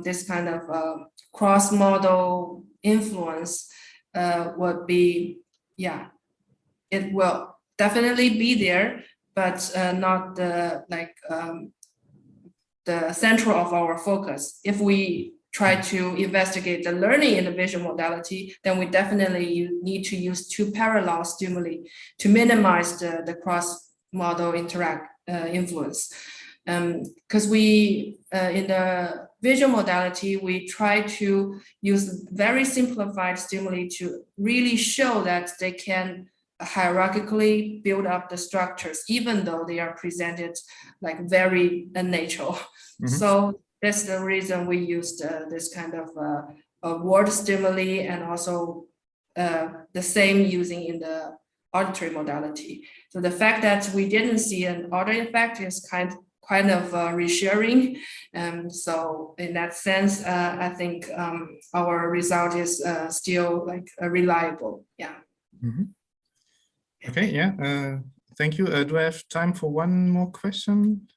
this kind of cross-model influence would be, yeah, it will definitely be there, but not the the central of our focus. If we try to investigate the learning in the visual modality, then we definitely need to use two parallel stimuli to minimize the cross-model influence. Because we, in the visual modality, we try to use very simplified stimuli to really show that they can hierarchically build up the structures, even though they are presented like very unnatural. So that's the reason we used this kind of word stimuli, and also the same using in the auditory modality. So the fact that we didn't see an order effect is kind of reassuring. So in that sense, I think our result is still like reliable. Yeah. Okay, yeah, thank you. Do I have time for one more question?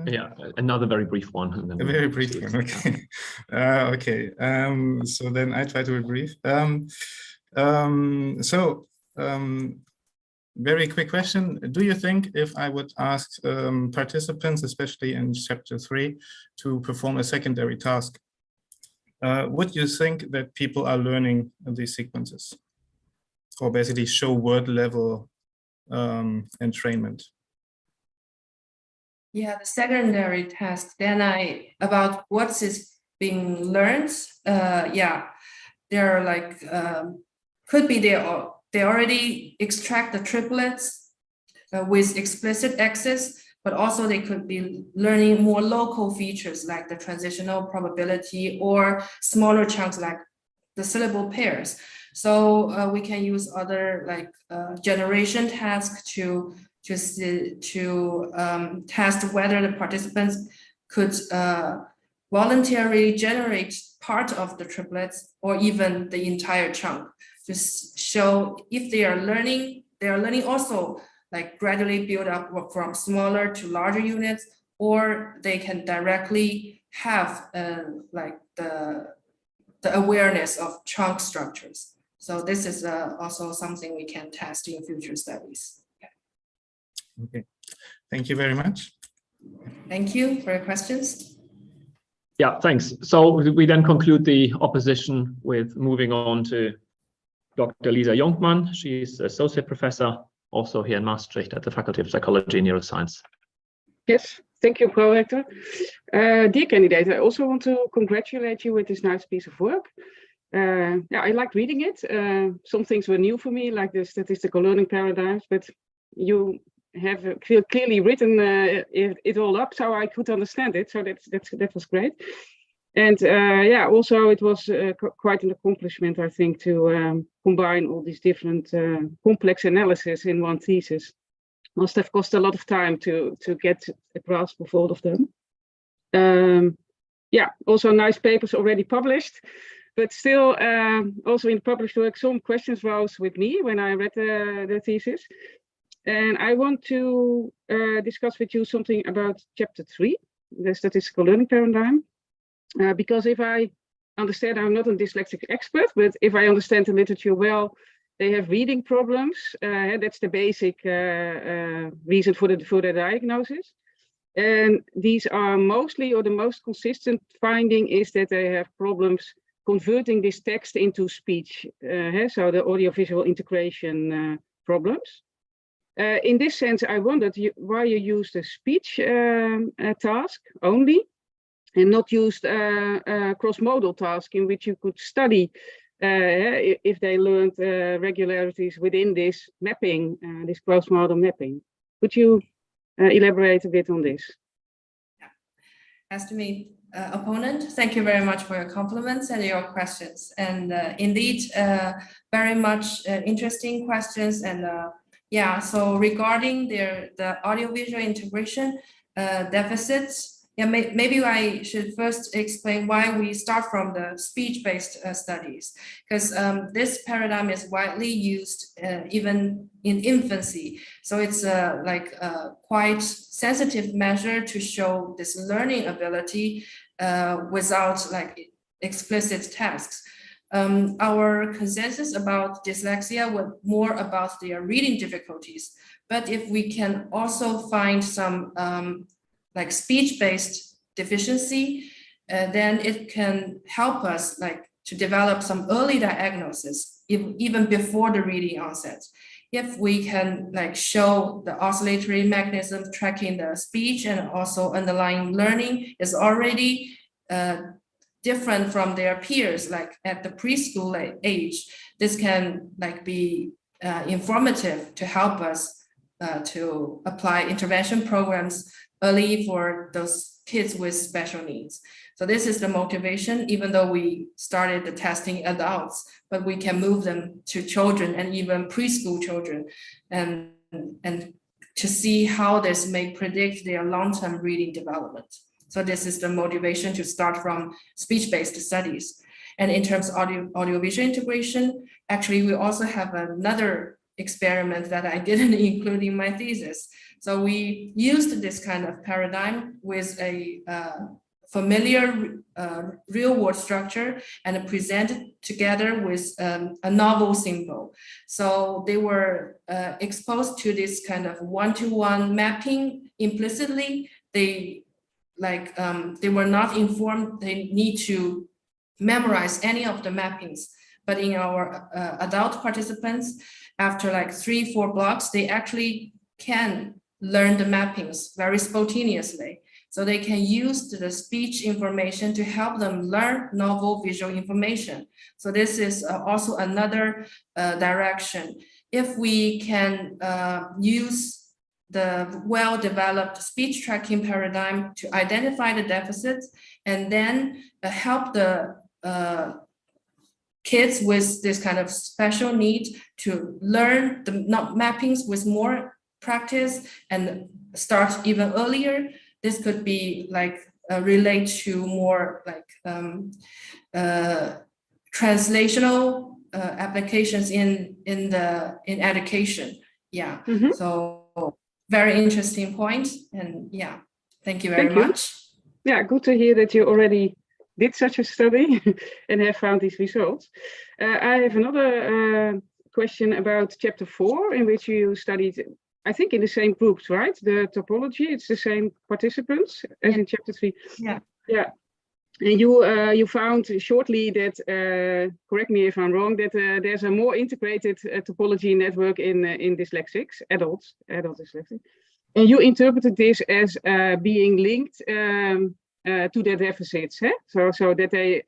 Yeah, another very brief one. And then a very brief one, okay. Okay, so then I try to be brief. Very quick question. Do you think if I would ask participants, especially in chapter 3, to perform a secondary task, would you think that people are learning these sequences? Or basically show word level entrainment? Yeah, the secondary task, then about what is being learned, yeah, they're like, could be they already extract the triplets with explicit access, but also they could be learning more local features like the transitional probability or smaller chunks like the syllable pairs. So we can use other like generation tasks to test whether the participants could voluntarily generate part of the triplets or even the entire chunk. Just show if they are learning also like gradually build up from smaller to larger units, or they can directly have like the awareness of chunk structures. So this is also something we can test in future studies. Okay, thank you very much. Thank you for your questions. Yeah, thanks. So we then conclude the opposition with moving on to Dr. Lisa Jonkman. She's associate professor also here in Maastricht at the Faculty of Psychology and Neuroscience. Yes, thank you, Prorector. Dear candidate, I also want to congratulate you with this nice piece of work. Yeah, I liked reading it. Some things were new for me, like the statistical learning paradigms, but you have clearly written it all up, so I could understand it. So that was great. And yeah, also it was quite an accomplishment, I think, to combine all these different complex analysis in one thesis. Must have cost a lot of time to get a grasp of all of them. Yeah, also nice papers already published, but still also in the published work, some questions rose with me when I read the thesis. And I want to discuss with you something about chapter 3, the statistical learning paradigm. Because if I understand, I'm not a dyslexic expert, but if I understand the literature well, they have reading problems. That's the basic reason for the diagnosis. And these are mostly, or the most consistent finding is that they have problems converting this text into speech. So the audiovisual integration problems. In this sense, I wondered why you used a speech task only and not used a cross-modal task in which you could study if they learned regularities within this mapping, this cross-modal mapping. Could you elaborate a bit on this? Estimate opponent, thank you very much for your compliments and your questions. And indeed, very much interesting questions. And yeah, so regarding the audiovisual integration deficits, Yeah, maybe I should first explain why we start from the speech-based studies, because this paradigm is widely used even in infancy. So it's like a quite sensitive measure to show this learning ability without like explicit tasks. Our consensus about dyslexia was more about their reading difficulties. But if we can also find some like speech-based deficiency, then it can help us like to develop some early diagnosis even before the reading onset. If we can like show the oscillatory mechanism tracking the speech and also underlying learning is already different from their peers, like at the preschool age, this can like be informative to help us to apply intervention programs early for those kids with special needs. So this is the motivation, even though we started the testing adults, but we can move them to children and even preschool children and to see how this may predict their long-term reading development. So this is the motivation to start from speech-based studies. And in terms of audio-visual integration, actually, we also have another experiment that I didn't include in my thesis. So we used this kind of paradigm with a familiar real-world structure and presented together with a novel symbol. So they were exposed to this kind of one-to-one mapping implicitly. They were not informed they need to memorize any of the mappings. But in our adult participants, after like 3-4 blocks, they actually can learn the mappings very spontaneously. So they can use the speech information to help them learn novel visual information. So this is also another direction. If we can use the well-developed speech tracking paradigm to identify the deficits and then help the kids with this kind of special need to learn the mappings with more practice and start even earlier. This could be like relate to more like translational applications in education. Yeah. Mm-hmm. So very interesting point. And yeah, thank you very much. Yeah, good to hear that you already did such a study and have found these results. I have another question about chapter 4, in which you studied, I think, in the same groups, right? The topology, it's the same participants as in chapter 3. Yeah. Yeah. And you found shortly that, correct me if I'm wrong, that there's a more integrated topology network in dyslexics, adult dyslexic. And you interpreted this as being linked to their deficits. So that they,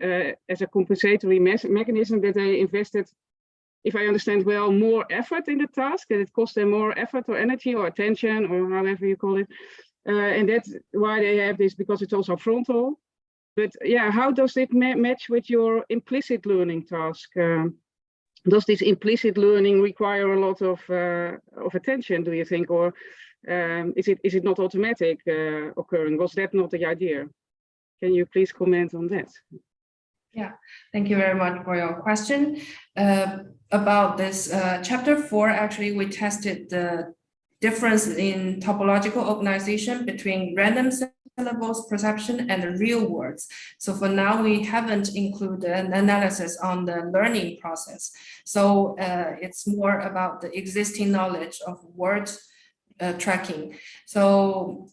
as a compensatory mechanism, that they invested, if I understand well, more effort in the task, that it cost them more effort or energy or attention or however you call it. And that's why they have this, because it's also frontal. But yeah, how does it match with your implicit learning task? Does this implicit learning require a lot of attention, do you think? Or is it not automatic occurring? Was that not the idea? Can you please comment on that? Yeah, thank you very much for your question. About this chapter 4, actually, we tested the difference in topological organization between random syllables perception and the real words. So for now, we haven't included an analysis on the learning process. So it's more about the existing knowledge of word tracking. So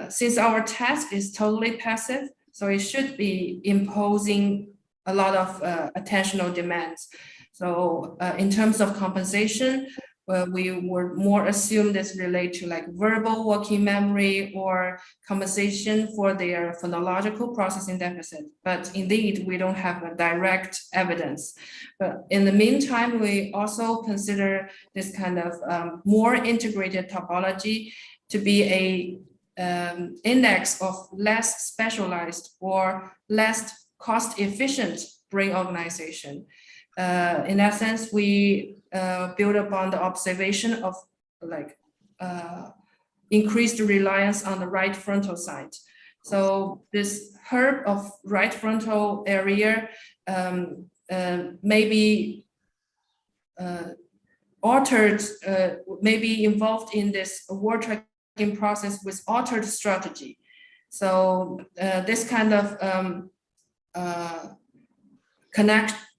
since our task is totally passive, so it should be imposing a lot of attentional demands. So in terms of compensation, we would more assume this relate to like verbal working memory or compensation for their phonological processing deficit. But indeed, we don't have a direct evidence. But in the meantime, we also consider this kind of more integrated topology to be a index of less specialized or less cost-efficient brain organization. In that sense, we build upon the observation of like increased reliance on the right frontal side. So this herb of right frontal area may be altered, may be involved in this word tracking process with altered strategy. So this kind of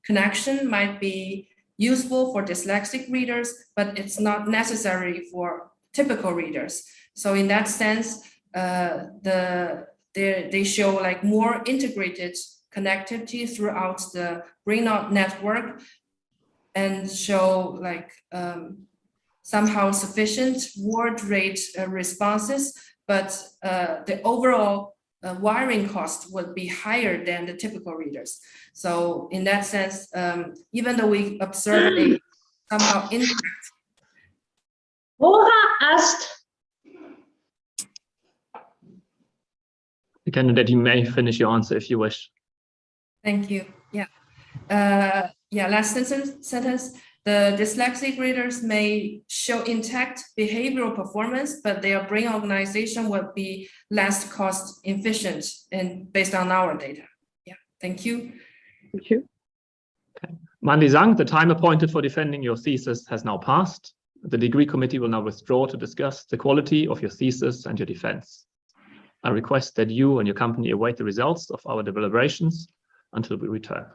connection might be useful for dyslexic readers, but it's not necessary for typical readers. So in that sense, they show like more integrated connectivity throughout the brain network and show like somehow sufficient word rate responses, but the overall wiring cost would be higher than the typical readers. So in that sense, even though we observe a somehow impact. Laura asked. The candidate, you may finish your answer if you wish. Thank you. Yeah. Last sentence. The dyslexic readers may show intact behavioral performance, but their brain organization will be less cost efficient and based on our data. Yeah, thank you. Thank you. Okay. Manli Zhang, the time appointed for defending your thesis has now passed. The degree committee will now withdraw to discuss the quality of your thesis and your defense. I request that you and your company await the results of our deliberations until we return.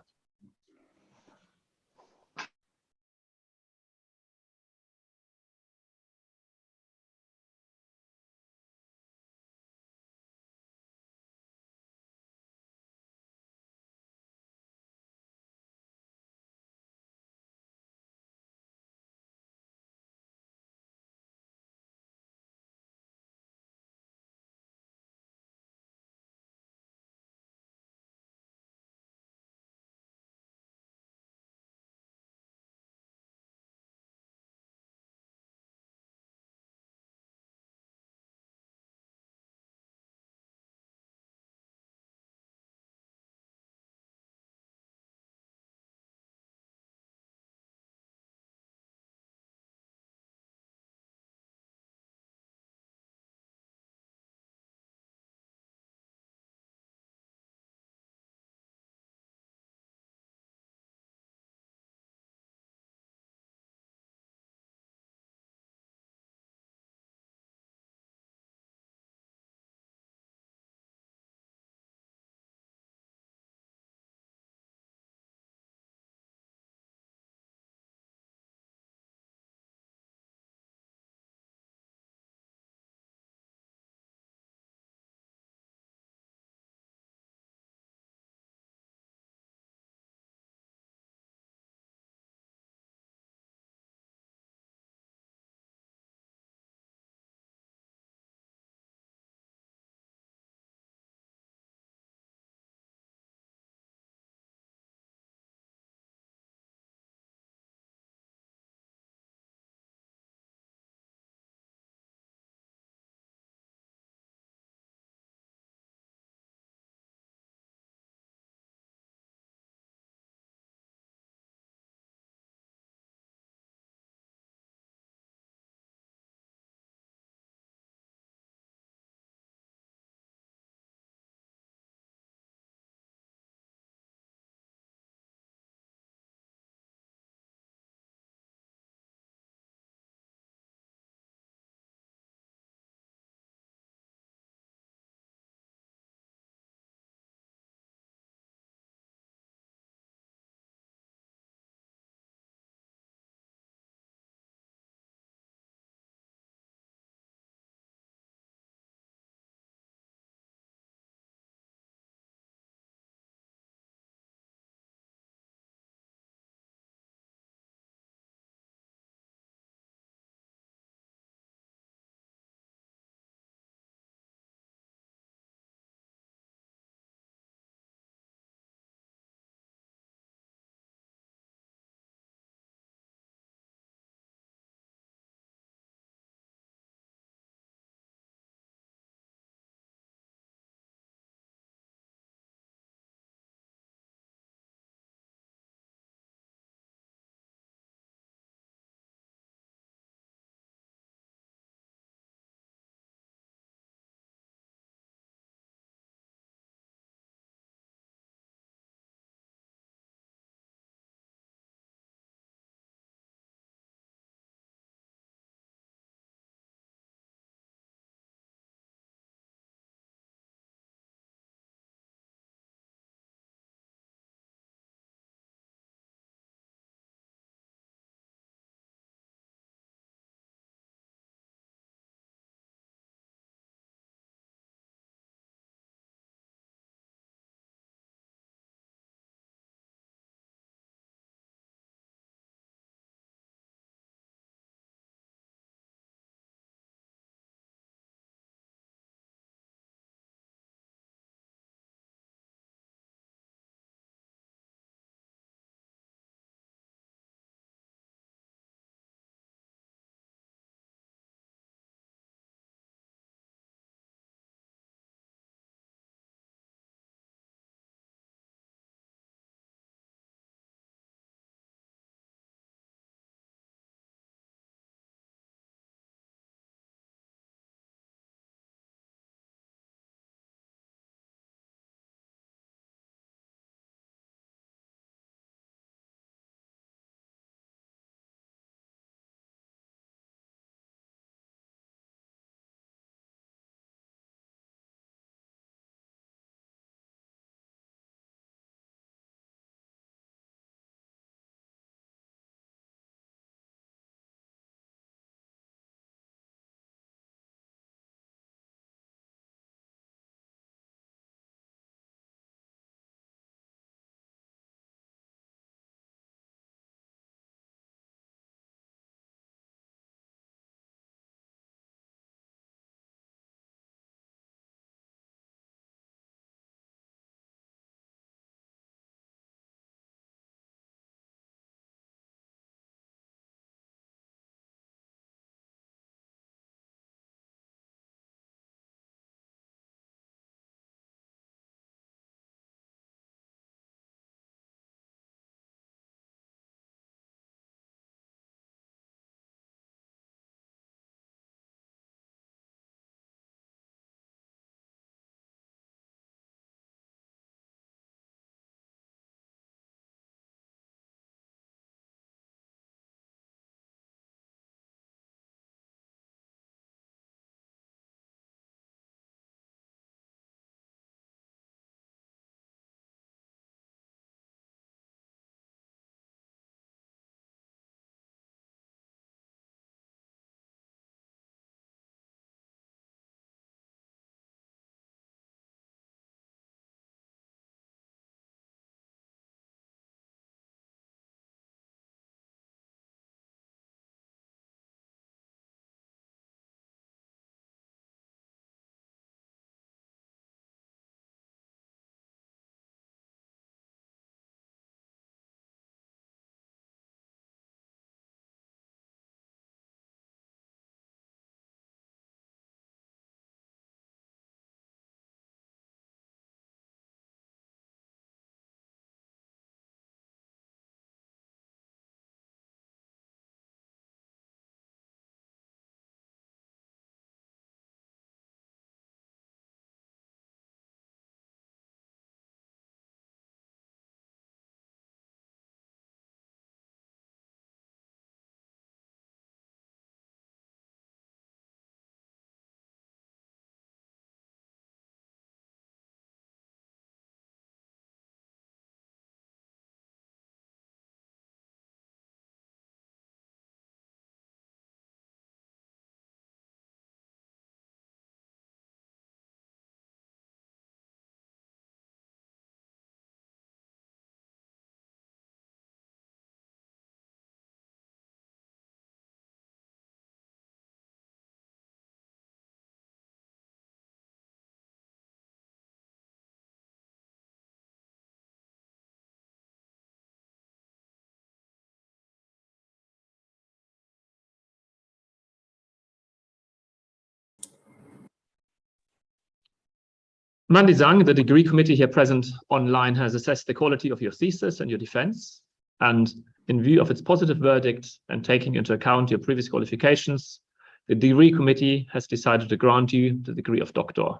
Manli Zhang, the degree committee here present online, has assessed the quality of your thesis and your defense. And in view of its positive verdict and taking into account your previous qualifications, the degree committee has decided to grant you the degree of doctor.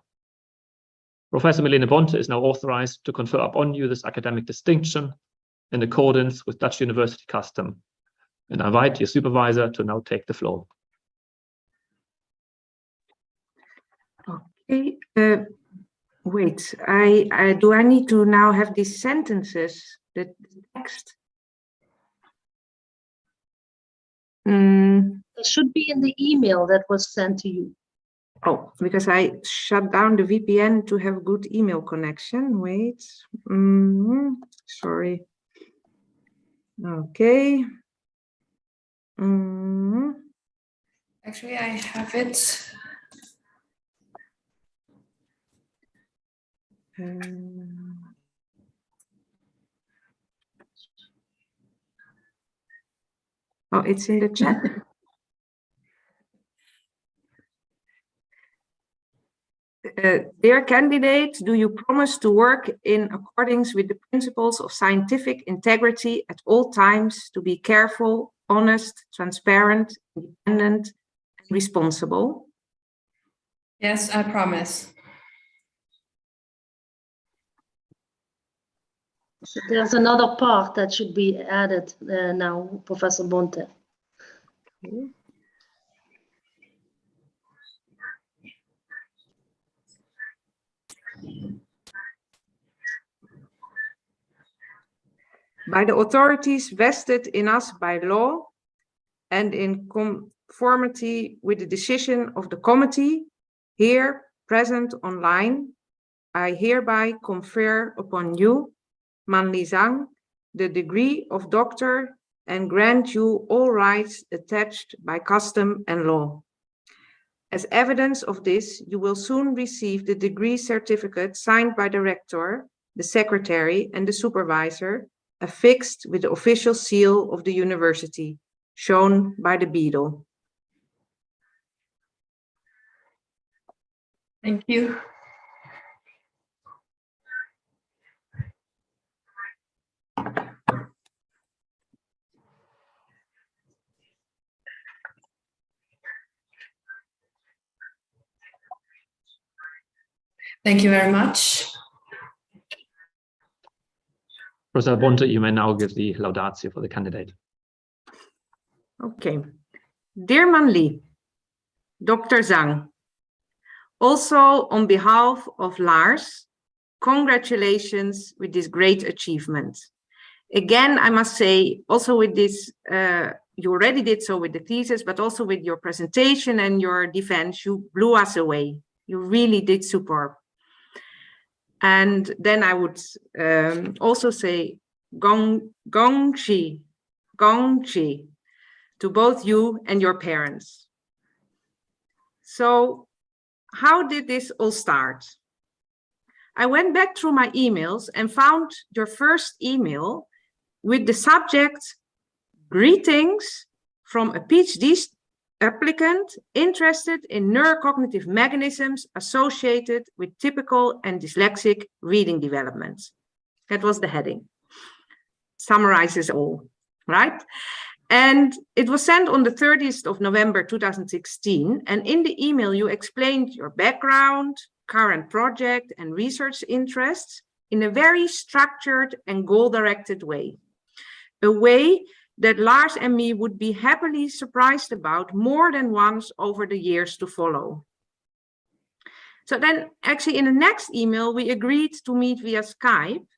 Professor Milene Bonte is now authorized to confer upon you this academic distinction in accordance with Dutch university custom. And I invite your supervisor to now take the floor. Okay. Wait, do I need to now have these sentences, the text? It should be in the email that was sent to you. Oh, because I shut down the VPN to have good email connection. Wait, sorry. Okay. Actually, I have it. Oh, it's in the chat. Dear candidate, do you promise to work in accordance with the principles of scientific integrity at all times, to be careful, honest, transparent, independent, and responsible? Yes, I promise. So there's another part that should be added now, Professor Bonte. Okay. By the authorities vested in us by law and in conformity with the decision of the committee here present online, I hereby confer upon you, Manli Zhang, the degree of doctor and grant you all rights attached by custom and law. As evidence of this, you will soon receive the degree certificate signed by the rector, the secretary, and the supervisor, affixed with the official seal of the university, shown by the beadle. Thank you. Thank you very much. Professor Bonte, you may now give the laudatio for the candidate. Okay. Dear Manli, Dr. Zhang, also on behalf of Lars, congratulations with this great achievement. Again, I must say, also with this, you already did so with the thesis, but also with your presentation and your defense, you blew us away. You really did superb. And then I would also say gongxi to both you and your parents. So how did this all start? I went back through my emails and found your first email with the subject, greetings from a PhD applicant interested in neurocognitive mechanisms associated with typical and dyslexic reading developments. That was the heading. Summarizes all, right? And it was sent on the 30th of November 2016. And in the email, you explained your background, current project, and research interests in a very structured and goal-directed way. A way that Lars and me would be happily surprised about more than once over the years to follow. So then actually in the next email, we agreed to meet via Skype,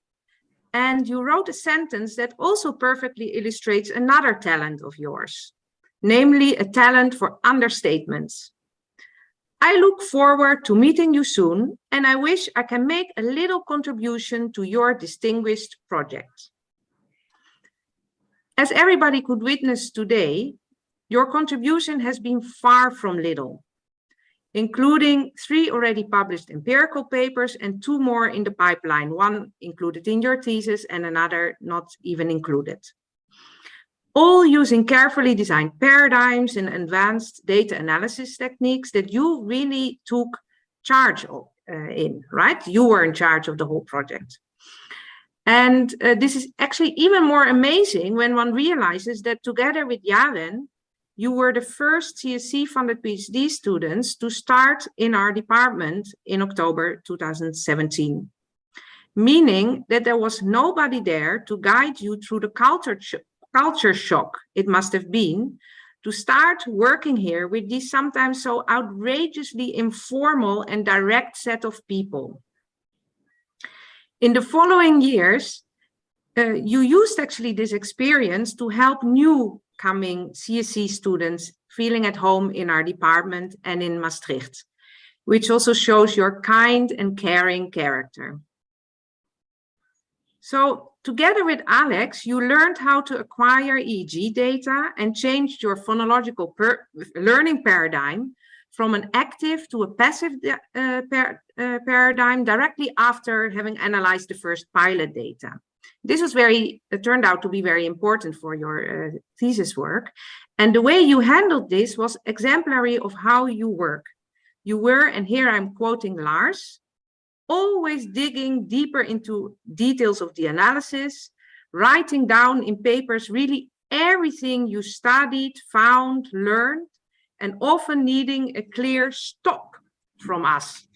and you wrote a sentence that also perfectly illustrates another talent of yours, namely a talent for understatements. I look forward to meeting you soon, and I wish I can make a little contribution to your distinguished project. As everybody could witness today, your contribution has been far from little, including 3 already published empirical papers and 2 more in the pipeline, 1 included in your thesis and another not even included. All using carefully designed paradigms and advanced data analysis techniques that you really took charge of in, right? You were in charge of the whole project. And this is actually even more amazing when one realizes that together with Jaren, you were the first CSC-funded PhD students to start in our department in October 2017. Meaning that there was nobody there to guide you through the culture shock it must have been to start working here with these sometimes so outrageously informal and direct set of people. In the following years, you used actually this experience to help new coming CSC students feeling at home in our department and in Maastricht, which also shows your kind and caring character. So together with Alex, you learned how to acquire EEG data and changed your phonological learning paradigm from an active to a passive paradigm directly after having analyzed the first pilot data. This was turned out to be very important for your thesis work. And the way you handled this was exemplary of how you work. You were, and here I'm quoting Lars, always digging deeper into details of the analysis, writing down in papers really everything you studied, found, learned, and often needing a clear stop from us.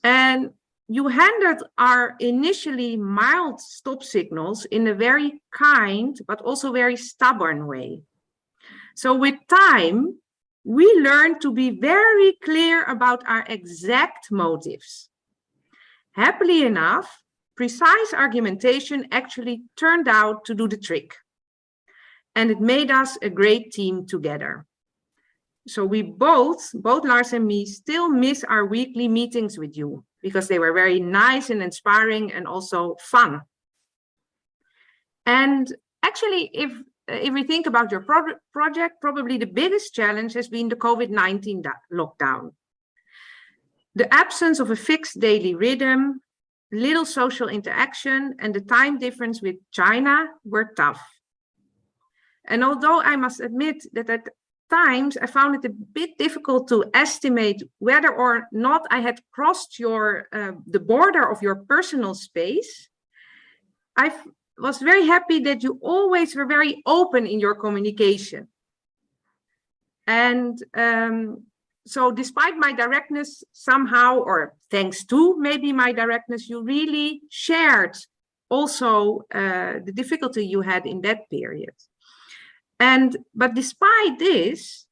And you handled our initially mild stop signals in a very kind, but also very stubborn way. So with time, we learned to be very clear about our exact motives. Happily enough, precise argumentation actually turned out to do the trick. And it made us a great team together. So we both Lars and me, still miss our weekly meetings with you because they were very nice and inspiring and also fun. And actually, if we think about your project, probably the biggest challenge has been the COVID-19 lockdown. The absence of a fixed daily rhythm, little social interaction, and the time difference with China were tough. And although I must admit that at times I found it a bit difficult to estimate whether or not I had crossed the border of your personal space, I was very happy that you always were very open in your communication. And so despite my directness somehow, or thanks to maybe my directness, you really shared also the difficulty you had in that period. But despite this,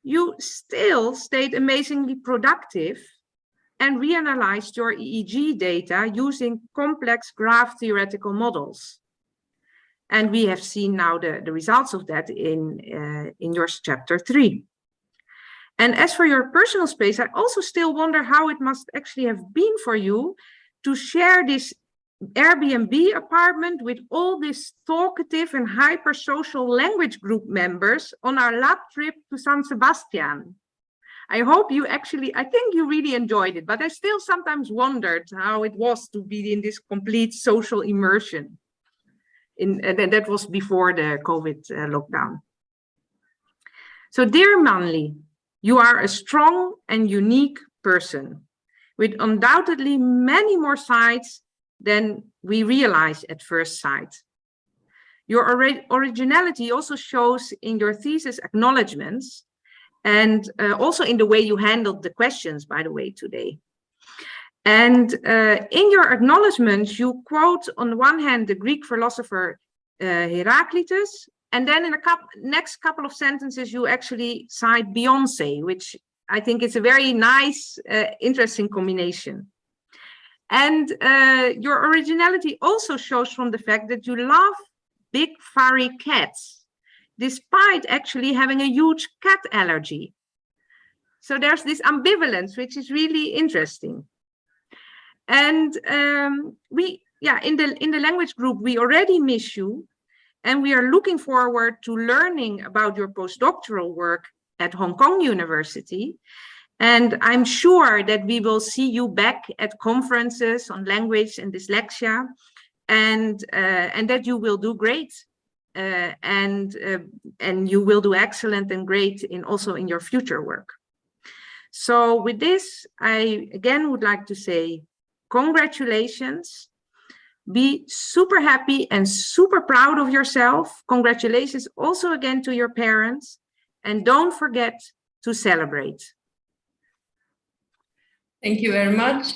you still stayed amazingly productive and reanalyzed your EEG data using complex graph theoretical models. And we have seen now the results of that in your chapter 3. And as for your personal space, I also still wonder how it must actually have been for you to share this Airbnb apartment with all these talkative and hyper-social language group members on our lab trip to San Sebastian. I hope you actually, I think you really enjoyed it, but I still sometimes wondered how it was to be in this complete social immersion. And that was before the COVID lockdown. So dear Manli, you are a strong and unique person with undoubtedly many more sides than we realize at first sight. Your originality also shows in your thesis acknowledgements and also in the way you handled the questions, by the way, today. And in your acknowledgements, you quote on the one hand the Greek philosopher Heraclitus, and then in the next couple of sentences, you actually cite Beyonce, which I think is a very nice, interesting combination. And your originality also shows from the fact that you love big furry cats, despite actually having a huge cat allergy. So there's this ambivalence, which is really interesting. And in the language group, we already miss you, and we are looking forward to learning about your postdoctoral work at Hong Kong University. And I'm sure that we will see you back at conferences on language and dyslexia, and that you will do great, and you will do excellent and great also in your future work. So with this, I again would like to say congratulations. Be super happy and super proud of yourself. Congratulations also again to your parents. And don't forget to celebrate. Thank you very much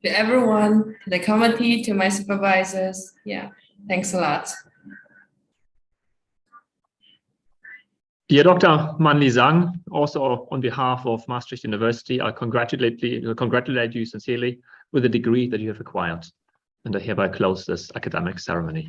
to everyone, to the committee, to my supervisors. Yeah, thanks a lot. Dear Dr. Manli Zhang, also on behalf of Maastricht University, I congratulate you sincerely with the degree that you have acquired, and I hereby close this academic ceremony.